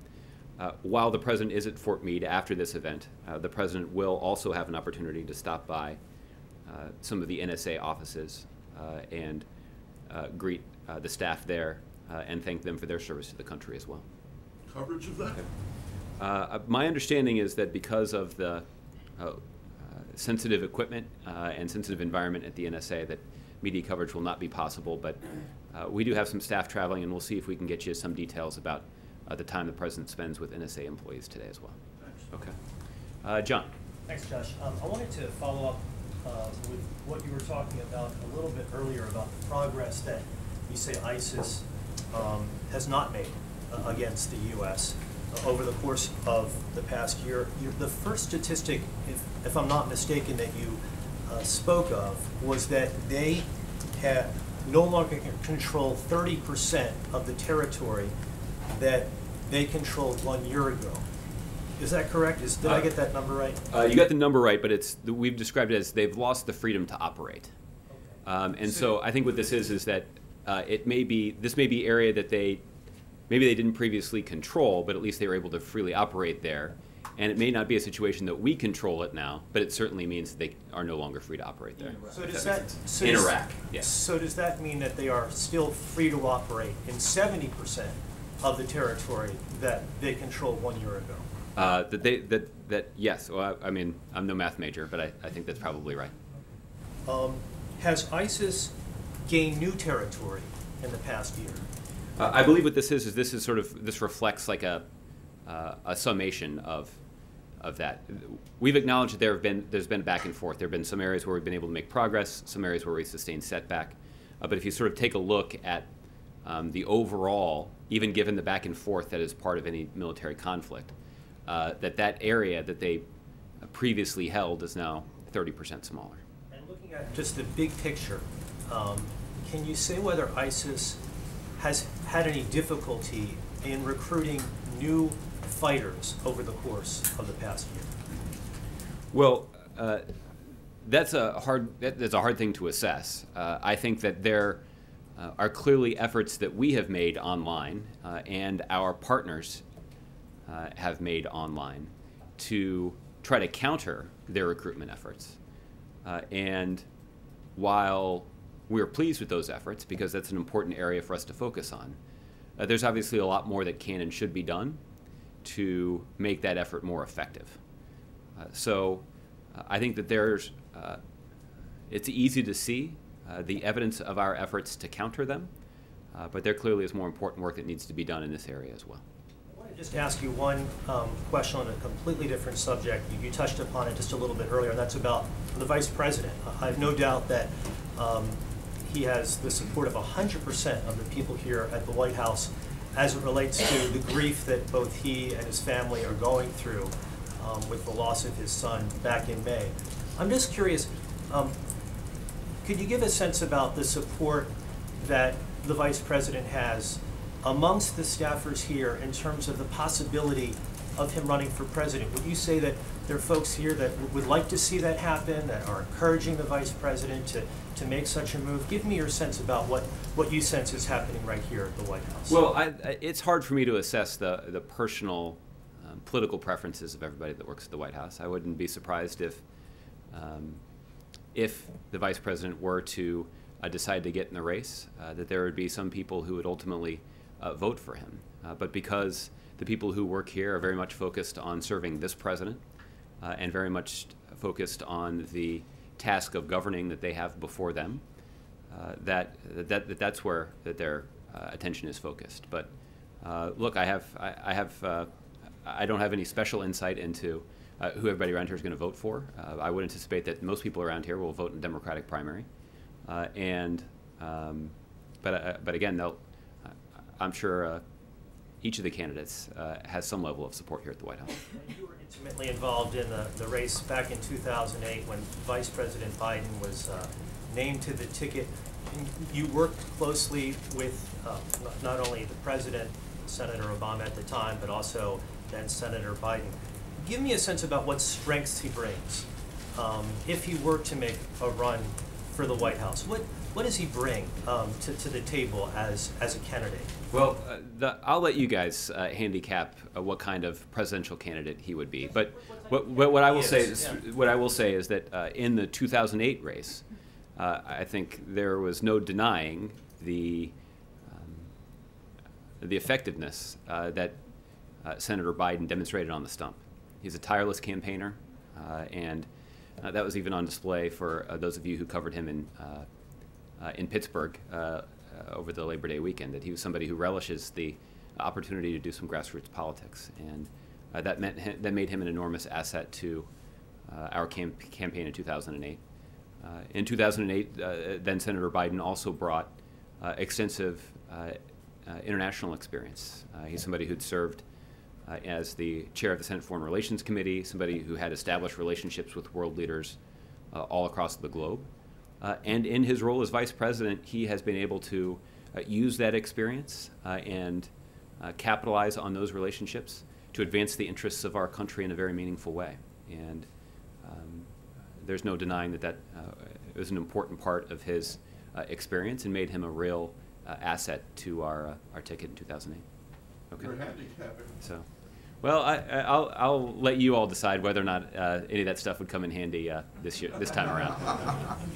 [SPEAKER 2] While the President is at Fort Meade after this event, the President will also have an opportunity to stop by some of the NSA offices and greet the staff there and thank them for their service to the country as well.
[SPEAKER 10] Coverage of that?
[SPEAKER 2] My understanding is that because of the sensitive equipment and sensitive environment at the NSA, that media coverage will not be possible, but we do have some staff traveling, and we'll see if we can get you some details about the time the President spends with NSA employees today as well.
[SPEAKER 10] Thanks.
[SPEAKER 2] Okay. John.
[SPEAKER 11] Thanks, Josh. I wanted to follow up with what you were talking about a little bit earlier about the progress that you say ISIS has not made against the U.S. Over the course of the past year. The first statistic, if I'm not mistaken, that you spoke of was that they no longer control 30% of the territory that they controlled 1 year ago. Is that correct? Did I get that number right?
[SPEAKER 2] You got the number right, but we've described it as they've lost the freedom to operate. Okay. And so I think what this is that this may be area that maybe they didn't previously control, but at least they were able to freely operate there. And it may not be a situation that we control it now, but it certainly means that they are no longer free to operate there.
[SPEAKER 11] So does that
[SPEAKER 2] in Iraq? Yeah.
[SPEAKER 11] So does that mean that they are still free to operate in 70% of the territory that they controlled 1 year ago?
[SPEAKER 2] Yes. Well, I mean, I'm no math major, but I think that's probably right.
[SPEAKER 11] Has ISIS gained new territory in the past year?
[SPEAKER 2] I believe what this is this is sort of, this reflects like a summation of that. We've acknowledged that there's been back and forth. There have been some areas where we've been able to make progress, some areas where we've sustained setback. But if you sort of take a look at the overall, even given the back and forth that is part of any military conflict, that area that they previously held is now 30% smaller.
[SPEAKER 11] And looking at just the big picture, can you say whether ISIS has had any difficulty in recruiting new fighters over the course of the past year?
[SPEAKER 2] Well, that's a hard thing to assess. I think that there are clearly efforts that we have made online and our partners have made online to try to counter their recruitment efforts. And while we're pleased with those efforts, because that's an important area for us to focus on, there's obviously a lot more that can and should be done to make that effort more effective. So I think that it's easy to see the evidence of our efforts to counter them, but there clearly is more important work that needs to be done in this area as well.
[SPEAKER 11] I want to just ask you one question on a completely different subject. You touched upon it just a little bit earlier, and that's about the Vice President. I have no doubt that he has the support of 100% of the people here at the White House as it relates to the grief that both he and his family are going through with the loss of his son back in May. I'm just curious, could you give a sense about the support that the Vice President has amongst the staffers here in terms of the possibility of him running for president? Would you say that there are folks here that would like to see that happen, that are encouraging the Vice President to make such a move? Give me your sense about what you sense is happening right here at the White House. Well,
[SPEAKER 2] it's hard for me to assess the personal political preferences of everybody that works at the White House. I wouldn't be surprised if the Vice President were to decide to get in the race, that there would be some people who would ultimately vote for him. But because the people who work here are very much focused on serving this president and very much focused on the task of governing that they have before them, that's where their attention is focused. But look, I don't have any special insight into who everybody around here is going to vote for. I would anticipate that most people around here will vote in the Democratic primary, but again, I'm sure each of the candidates has some level of support here at the White House.
[SPEAKER 11] You were intimately involved in the race back in 2008 when Vice President Biden was named to the ticket. You worked closely with not only the President, Senator Obama at the time, but also then Senator Biden. Give me a sense about what strengths he brings if he were to make a run for the White House. What does he bring to the table as a candidate?
[SPEAKER 2] Well, I'll let you guys handicap what kind of presidential candidate he would be. But what I will say is that in the 2008 race, I think there was no denying the effectiveness that Senator Biden demonstrated on the stump. He's a tireless campaigner, and that was even on display for those of you who covered him in Pittsburgh over the Labor Day weekend, that he was somebody who relishes the opportunity to do some grassroots politics, and that made him an enormous asset to our campaign in 2008. In 2008, then Senator Biden also brought extensive international experience. He's somebody who'd served as the chair of the Senate Foreign Relations Committee, somebody who had established relationships with world leaders all across the globe. And in his role as vice president, he has been able to use that experience and capitalize on those relationships to advance the interests of our country in a very meaningful way. And there's no denying that it was an important part of his experience and made him a real asset to our ticket in 2008. Okay.
[SPEAKER 10] You're handicapping.
[SPEAKER 2] So, well, I'll let you all decide whether or not any of that stuff would come in handy this time around.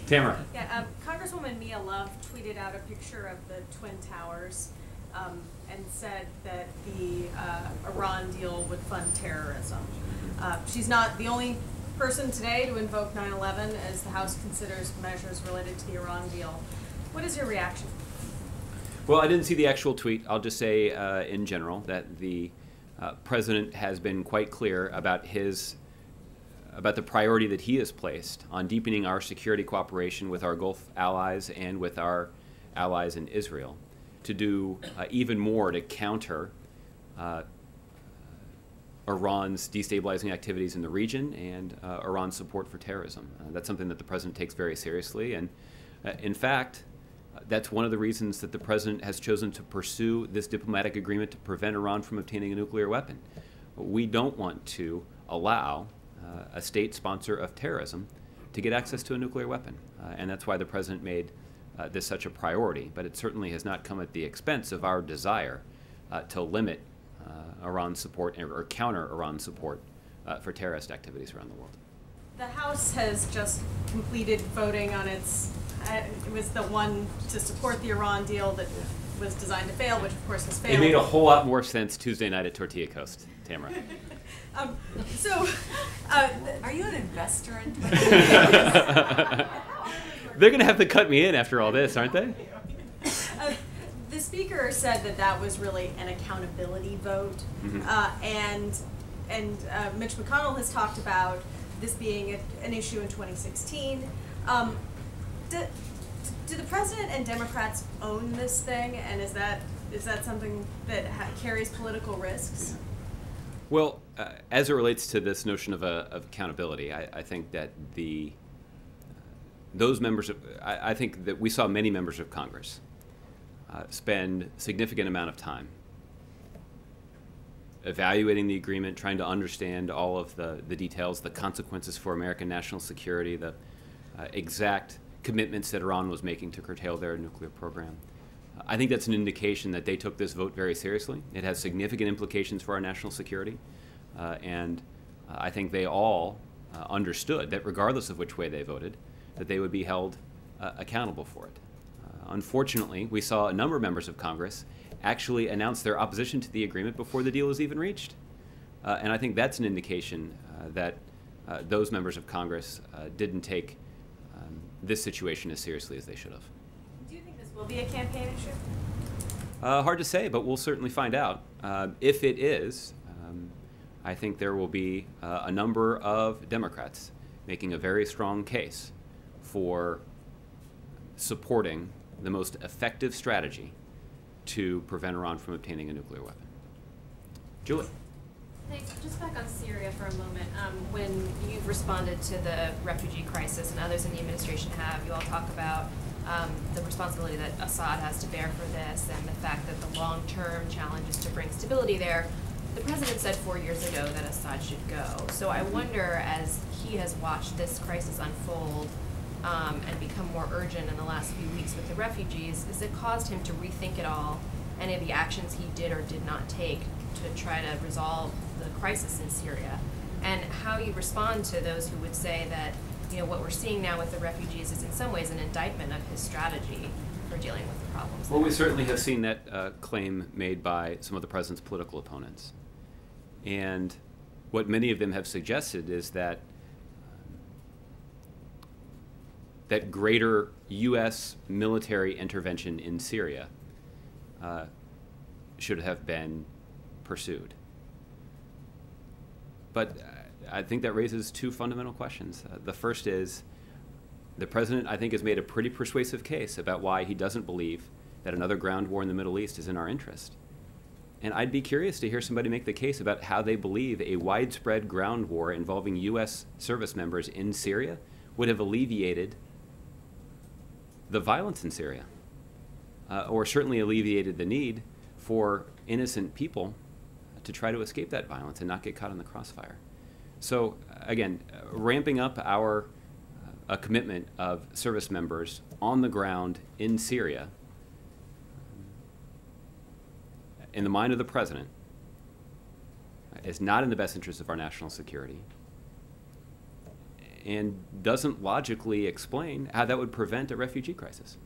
[SPEAKER 2] Tamara.
[SPEAKER 12] Yeah, Congresswoman Mia Love tweeted out a picture of the Twin Towers and said that the Iran deal would fund terrorism. She's not the only person today to invoke 9/11 as the House considers measures related to the Iran deal. What is your reaction?
[SPEAKER 2] Well, I didn't see the actual tweet. I'll just say in general that the President has been quite clear about the priority that he has placed on deepening our security cooperation with our Gulf allies and with our allies in Israel to do even more to counter Iran's destabilizing activities in the region and Iran's support for terrorism. That's something that the President takes very seriously. And in fact, that's one of the reasons that the President has chosen to pursue this diplomatic agreement to prevent Iran from obtaining a nuclear weapon. We don't want to allow a state sponsor of terrorism to get access to a nuclear weapon. And that's why the President made this such a priority. But it certainly has not come at the expense of our desire to limit Iran's support or counter Iran's support for terrorist activities around the world.
[SPEAKER 12] The House has just completed voting on its, it was the one to support the Iran deal that was designed to fail, which of course has failed.
[SPEAKER 2] It made a whole lot more sense Tuesday night at Tortilla Coast, Tamara.
[SPEAKER 5] Are you an investor in
[SPEAKER 2] They're going to have to cut me in after all this, aren't they?
[SPEAKER 12] The Speaker said that that was really an accountability vote, and Mitch McConnell has talked about this being an issue in 2016. Do the President and Democrats own this thing, and is that something that carries political risks?
[SPEAKER 2] Well, as it relates to this notion of accountability, I think that those members I think that we saw many members of Congress spend significant amount of time evaluating the agreement, trying to understand all of the details, the consequences for American national security, the exact commitments that Iran was making to curtail their nuclear program. I think that's an indication that they took this vote very seriously. It has significant implications for our national security, and I think they all understood that regardless of which way they voted, that they would be held accountable for it. Unfortunately, we saw a number of members of Congress actually announce their opposition to the agreement before the deal was even reached. And I think that's an indication that those members of Congress didn't take this situation as seriously as they should have.
[SPEAKER 12] Do you think this will be a campaign issue?
[SPEAKER 2] Hard to say, but we'll certainly find out. If it is, I think there will be a number of Democrats making a very strong case for supporting the most effective strategy to prevent Iran from obtaining a nuclear weapon. Julie.
[SPEAKER 9] Thanks. Just back on Syria for a moment. When you've responded to the refugee crisis and others in the administration have, you all talk about the responsibility that Assad has to bear for this and the fact that the long-term challenge is to bring stability there. The president said 4 years ago that Assad should go. So I wonder, as he has watched this crisis unfold and become more urgent in the last few weeks with the refugees, has it caused him to rethink it all, any of the actions he did or did not take to try to resolve the crisis in Syria? And how you respond to those who would say that, you know, what we're seeing now with the refugees is in some ways an indictment of his strategy for dealing with the problems.
[SPEAKER 2] Well, we certainly have seen that claim made by some of the president's political opponents. And what many of them have suggested is that that greater U.S. military intervention in Syria should have been pursued. But I think that raises two fundamental questions. The first is, the president, I think, has made a pretty persuasive case about why he doesn't believe that another ground war in the Middle East is in our interest. And I'd be curious to hear somebody make the case about how they believe a widespread ground war involving U.S. service members in Syria would have alleviated the violence in Syria, or certainly alleviated the need for innocent people to try to escape that violence and not get caught in the crossfire. So again, ramping up our commitment of service members on the ground in Syria, in the mind of the president, is not in the best interest of our national security and doesn't logically explain how that would prevent a refugee crisis.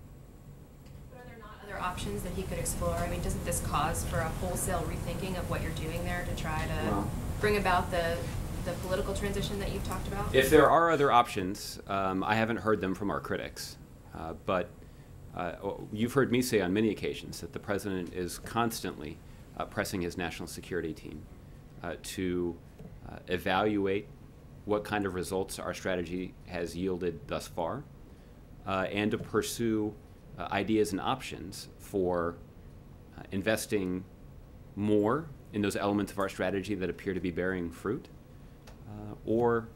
[SPEAKER 9] But are there not other
[SPEAKER 13] options that he could explore? I mean, doesn't this cause for a wholesale rethinking of what you're doing there to try to bring about the political transition that you've talked about?
[SPEAKER 2] If there are other options, I haven't heard them from our critics, but you've heard me say on many occasions that the president is constantly pressing his national security team to evaluate what kind of results our strategy has yielded thus far, and to pursue ideas and options for investing more in those elements of our strategy that appear to be bearing fruit, or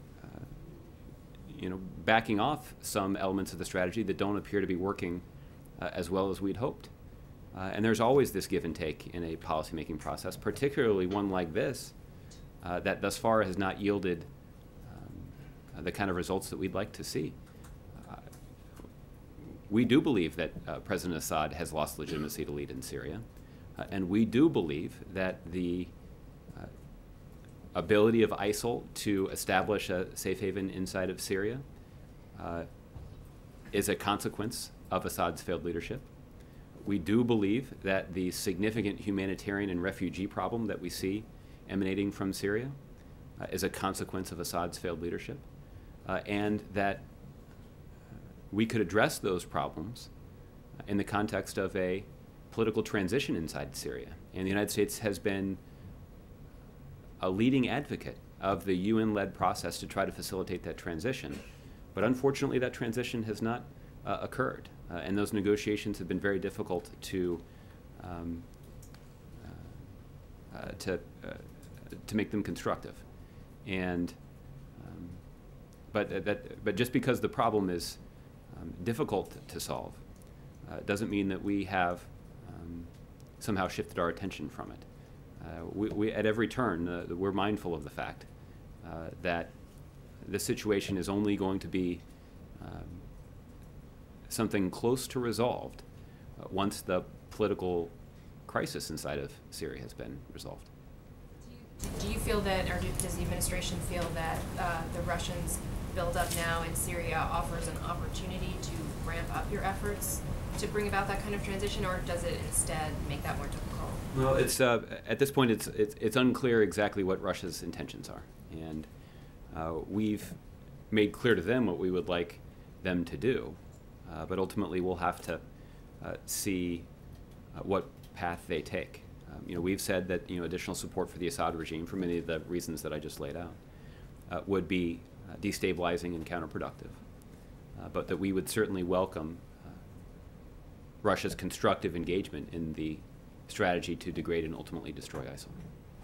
[SPEAKER 2] backing off some elements of the strategy that don't appear to be working as well as we'd hoped. And there's always this give and take in a policymaking process, particularly one like this, that thus far has not yielded the kind of results that we'd like to see. We do believe that President Assad has lost legitimacy to lead in Syria, and we do believe that the ability of ISIL to establish a safe haven inside of Syria is a consequence of Assad's failed leadership. We do believe that the significant humanitarian and refugee problem that we see emanating from Syria is a consequence of Assad's failed leadership, and that we could address those problems in the context of a political transition inside Syria. And the United States has been a leading advocate of the UN-led process to try to facilitate that transition. But unfortunately, that transition has not occurred. And those negotiations have been very difficult to make them constructive. And but just because the problem is difficult to solve doesn't mean that we have somehow shifted our attention from it. We at every turn, we're mindful of the fact that this situation is only going to be something close to resolved once the political crisis inside of Syria has been resolved.
[SPEAKER 13] Do you feel that, or does the administration feel that the Russians' buildup now in Syria offers an opportunity to ramp up your efforts to bring about that kind of transition, or does it instead make that more difficult?
[SPEAKER 2] Well, it's at this point it's unclear exactly what Russia's intentions are, and we've made clear to them what we would like them to do, but ultimately we'll have to see what path they take. We've said that additional support for the Assad regime, for many of the reasons that I just laid out, would be destabilizing and counterproductive, but that we would certainly welcome Russia's constructive engagement in the strategy to degrade and ultimately destroy ISIL.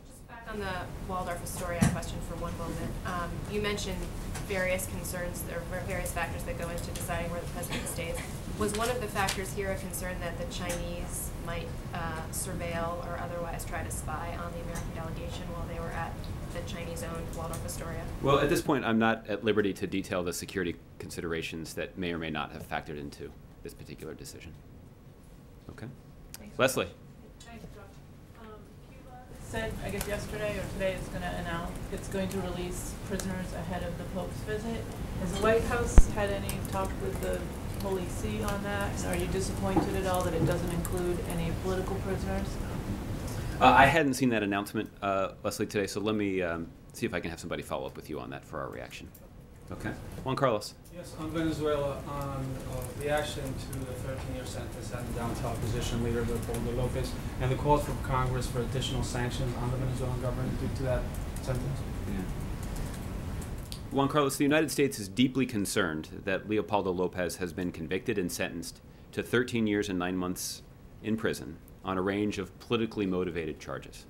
[SPEAKER 13] Just back on the Waldorf Astoria question for one moment. You mentioned various concerns or various factors that go into deciding where the president stays. Was one of the factors here a concern that the Chinese might surveil or otherwise try to spy on the American delegation while they were at the Chinese-owned Waldorf Astoria?
[SPEAKER 2] Well, at this point, I'm not at liberty to detail the security considerations that may or may not have factored into this particular decision. Okay.
[SPEAKER 14] Thanks.
[SPEAKER 2] Leslie.
[SPEAKER 14] Thanks, Josh. Cuba said, I guess yesterday or today, it's going to announce it's going to release prisoners ahead of the Pope's visit. Has the White House had any talk with the Holy See on that? And are you disappointed at all that it doesn't include any political prisoners?
[SPEAKER 2] I hadn't seen that announcement, Leslie, today, so let me see if I can have somebody follow up with you on that for our reaction. Okay. Juan Carlos.
[SPEAKER 15] Yes, on Venezuela, on reaction to the 13-year sentence handed down to opposition leader Leopoldo Lopez and the calls from Congress for additional sanctions on the Venezuelan government due to that sentence.
[SPEAKER 2] Yeah. Juan Carlos, the United States is deeply concerned that Leopoldo Lopez has been convicted and sentenced to 13 years and 9 months in prison on a range of politically motivated charges.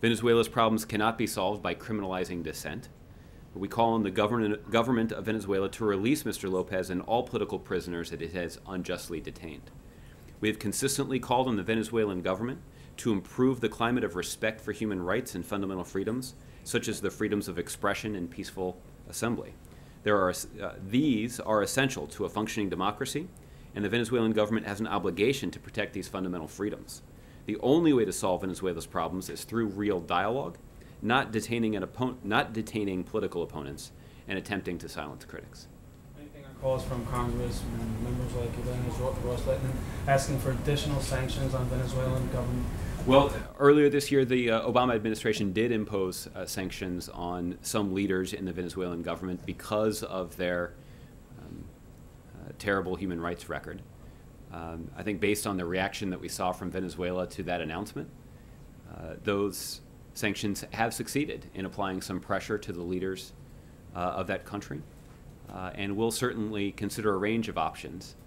[SPEAKER 2] Venezuela's problems cannot be solved by criminalizing dissent. We call on the government of Venezuela to release Mr. Lopez and all political prisoners that it has unjustly detained. We have consistently called on the Venezuelan government to improve the climate of respect for human rights and fundamental freedoms, such as the freedoms of expression and peaceful assembly. These are essential to a functioning democracy, and the Venezuelan government has an obligation to protect these fundamental freedoms. The only way to solve Venezuela's problems is through real dialogue, not detaining political opponents and attempting to silence critics.
[SPEAKER 15] Anything on calls from Congress, members like Evangelist Ross Letton, asking for additional sanctions on Venezuelan government?
[SPEAKER 2] Well, earlier this year, the Obama administration did impose sanctions on some leaders in the Venezuelan government because of their terrible human rights record. I think based on the reaction that we saw from Venezuela to that announcement, those sanctions have succeeded in applying some pressure to the leaders of that country. And we'll certainly consider a range of options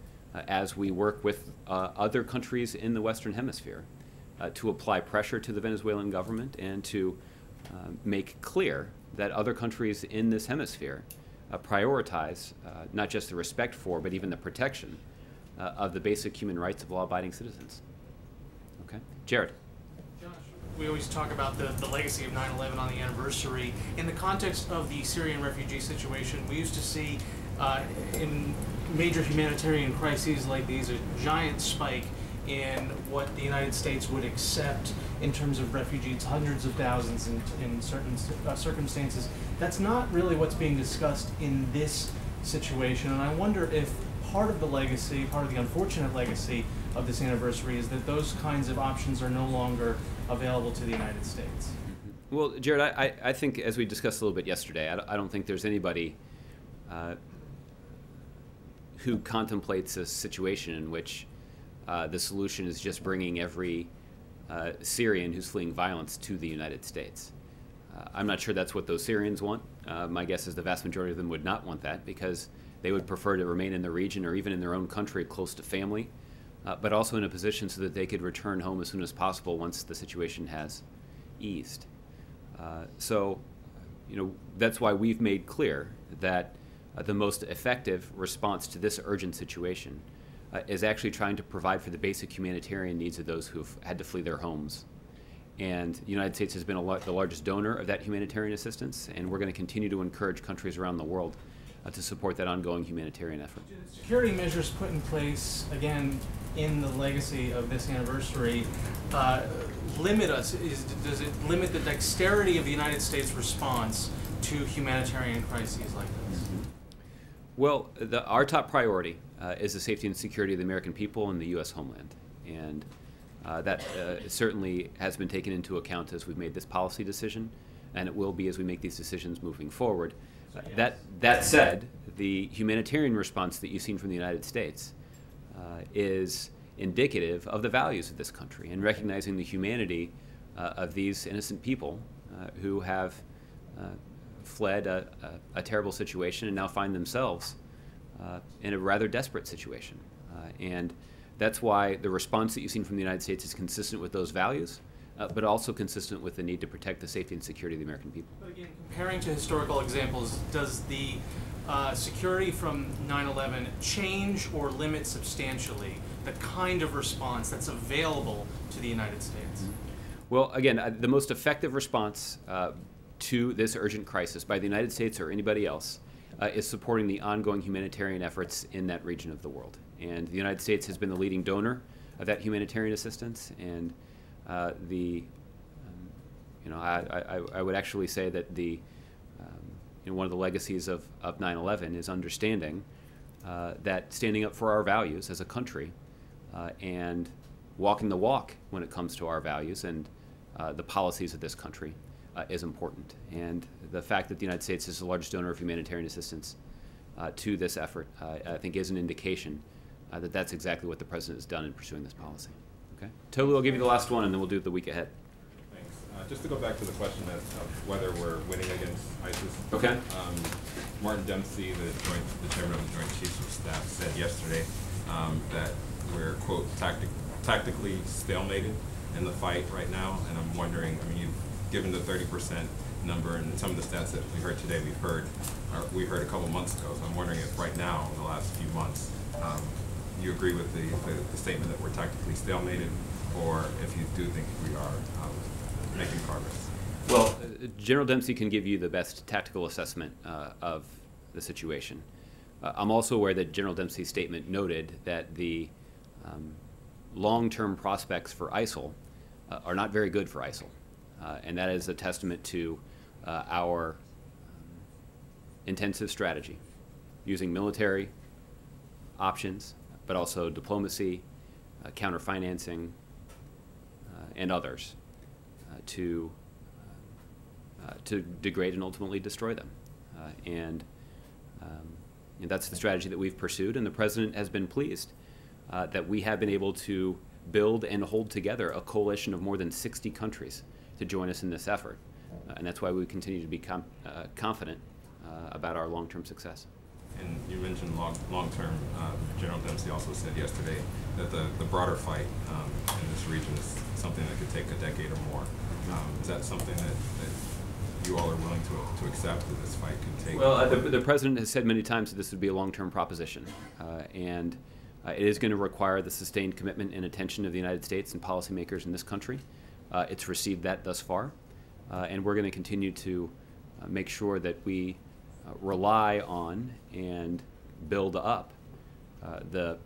[SPEAKER 2] as we work with other countries in the Western Hemisphere to apply pressure to the Venezuelan government and to make clear that other countries in this hemisphere prioritize not just the respect for, but even the protection of the basic human rights of law-abiding citizens. Okay, Jared.
[SPEAKER 16] We always talk about the legacy of 9/11 on the anniversary. In the context of the Syrian refugee situation, we used to see in major humanitarian crises like these a giant spike in what the United States would accept in terms of refugees, hundreds of thousands in certain circumstances. That's not really what's being discussed in this situation, and I wonder if part of the legacy, part of the unfortunate legacy of this anniversary is that those kinds of options are no longer available to the United States.
[SPEAKER 2] Well, Jared, I think, as we discussed a little bit yesterday, I don't think there's anybody who contemplates a situation in which the solution is just bringing every Syrian who's fleeing violence to the United States. I'm not sure that's what those Syrians want. My guess is the vast majority of them would not want that because they would prefer to remain in the region or even in their own country close to family, but also in a position so that they could return home as soon as possible once the situation has eased. So, that's why we've made clear that the most effective response to this urgent situation is actually trying to provide for the basic humanitarian needs of those who've had to flee their homes. And the United States has been the largest donor of that humanitarian assistance, and we're going to continue to encourage countries around the world to support that ongoing humanitarian effort.
[SPEAKER 16] Security measures put in place, again, in the legacy of this anniversary, limit us? Does it limit the dexterity of the United States response to humanitarian crises like this?
[SPEAKER 2] Well, our top priority is the safety and security of the American people and the U.S. homeland. And that certainly has been taken into account as we've made this policy decision, and it will be as we make these decisions moving forward. That said, the humanitarian response that you've seen from the United States is indicative of the values of this country and recognizing the humanity of these innocent people who have fled a terrible situation and now find themselves in a rather desperate situation. And that's why the response that you've seen from the United States is consistent with those values, but also consistent with the need to protect the safety and security of the American people.
[SPEAKER 16] But again, comparing to historical examples, does the security from 9/11 change or limit substantially the kind of response that's available to the United States?
[SPEAKER 2] Well, again, the most effective response to this urgent crisis by the United States or anybody else is supporting the ongoing humanitarian efforts in that region of the world. And the United States has been the leading donor of that humanitarian assistance, and I would actually say that one of the legacies of 9/11 is understanding that standing up for our values as a country and walking the walk when it comes to our values and the policies of this country is important. And the fact that the United States is the largest donor of humanitarian assistance to this effort, I think, is an indication that that's exactly what the President has done in pursuing this policy. Okay? Tolu, I'll give you the last one, and then we'll do the week ahead.
[SPEAKER 17] Thanks. Just to go back to the question of whether we're winning against ISIS.
[SPEAKER 2] Okay.
[SPEAKER 17] Martin Dempsey, the chairman of the Joint Chiefs of Staff, said yesterday that we're, quote, tactically stalemated in the fight right now. And I'm wondering, you've given the 30% number, and some of the stats that we heard today, we heard a couple months ago. So I'm wondering if right now, in the last few months, you agree with the statement that we're tactically stalemated, or if you do think we are making progress.
[SPEAKER 2] Well, General Dempsey can give you the best tactical assessment of the situation. I'm also aware that General Dempsey's statement noted that the long-term prospects for ISIL are not very good for ISIL. And that is a testament to our intensive strategy using military options, but also diplomacy, counter-financing, and others to degrade and ultimately destroy them. And that's the strategy that we've pursued, and the President has been pleased that we have been able to build and hold together a coalition of more than 60 countries to join us in this effort. And that's why we continue to be confident about our long-term success.
[SPEAKER 17] And you mentioned long-term. General Dempsey also said yesterday that the broader fight in this region is something that could take a decade or more. Is that something that you all are willing to accept, that this fight could take?
[SPEAKER 2] Well, the President has said many times that this would be a long-term proposition. And it is going to require the sustained commitment and attention of the United States and policymakers in this country. It's received that thus far. And we're going to continue to make sure that we rely on and build up the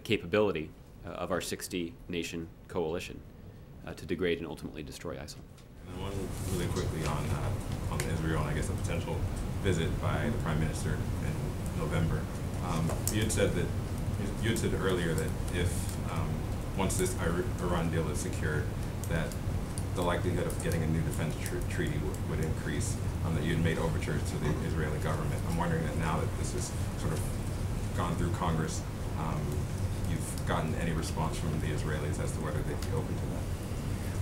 [SPEAKER 2] capability of our 60-nation coalition to degrade and ultimately destroy ISIL.
[SPEAKER 17] And one really quickly on Israel, and I guess a potential visit by the Prime Minister in November. You had said earlier that if once this Iran deal is secured, that the likelihood of getting a new defense treaty would increase, that you had made overtures to the Israeli government. I'm wondering that now that this has sort of gone through Congress, you've gotten any response from the Israelis as to whether they'd be open to that?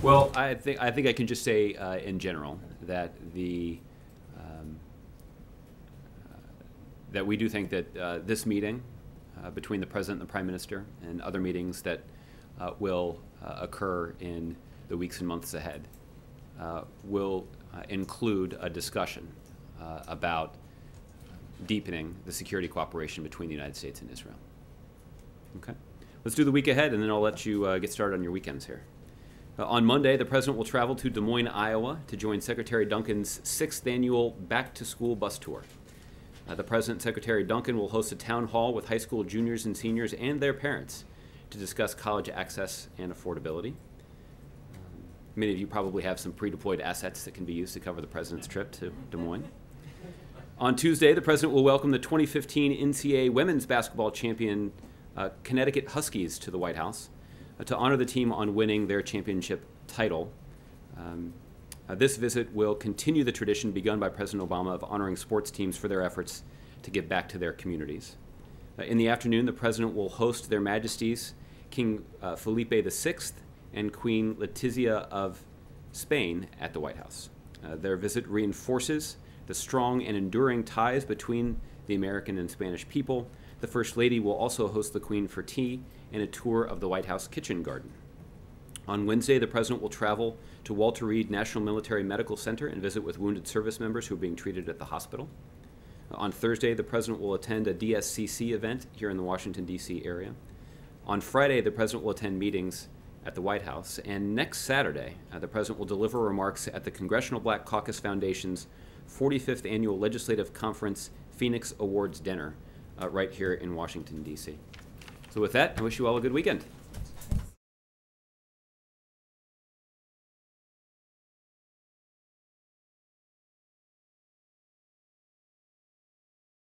[SPEAKER 2] Well, I think I can just say in general that that we do think that this meeting between the President and the Prime Minister and other meetings that will occur in the weeks and months ahead will include a discussion about deepening the security cooperation between the United States and Israel. Okay. Let's do the week ahead, and then I'll let you get started on your weekends here. On Monday, the President will travel to Des Moines, Iowa to join Secretary Duncan's 6th annual back-to-school bus tour. The President and Secretary Duncan will host a town hall with high school juniors and seniors and their parents to discuss college access and affordability. Many of you probably have some pre-deployed assets that can be used to cover the President's trip to Des Moines. On Tuesday, the President will welcome the 2015 NCAA women's basketball champion Connecticut Huskies to the White House to honor the team on winning their championship title. This visit will continue the tradition begun by President Obama of honoring sports teams for their efforts to give back to their communities. In the afternoon, the President will host Their Majesties King Felipe VI and Queen Letizia of Spain at the White House. Their visit reinforces the strong and enduring ties between the American and Spanish people. The First Lady will also host the Queen for tea and a tour of the White House kitchen garden. On Wednesday, the President will travel to Walter Reed National Military Medical Center and visit with wounded service members who are being treated at the hospital. On Thursday, the President will attend a DSCC event here in the Washington, D.C. area. On Friday, the President will attend meetings at the White House. And next Saturday, the President will deliver remarks at the Congressional Black Caucus Foundation's 45th Annual Legislative Conference Phoenix Awards Dinner right here in Washington, D.C. So with that, I wish you all a good weekend.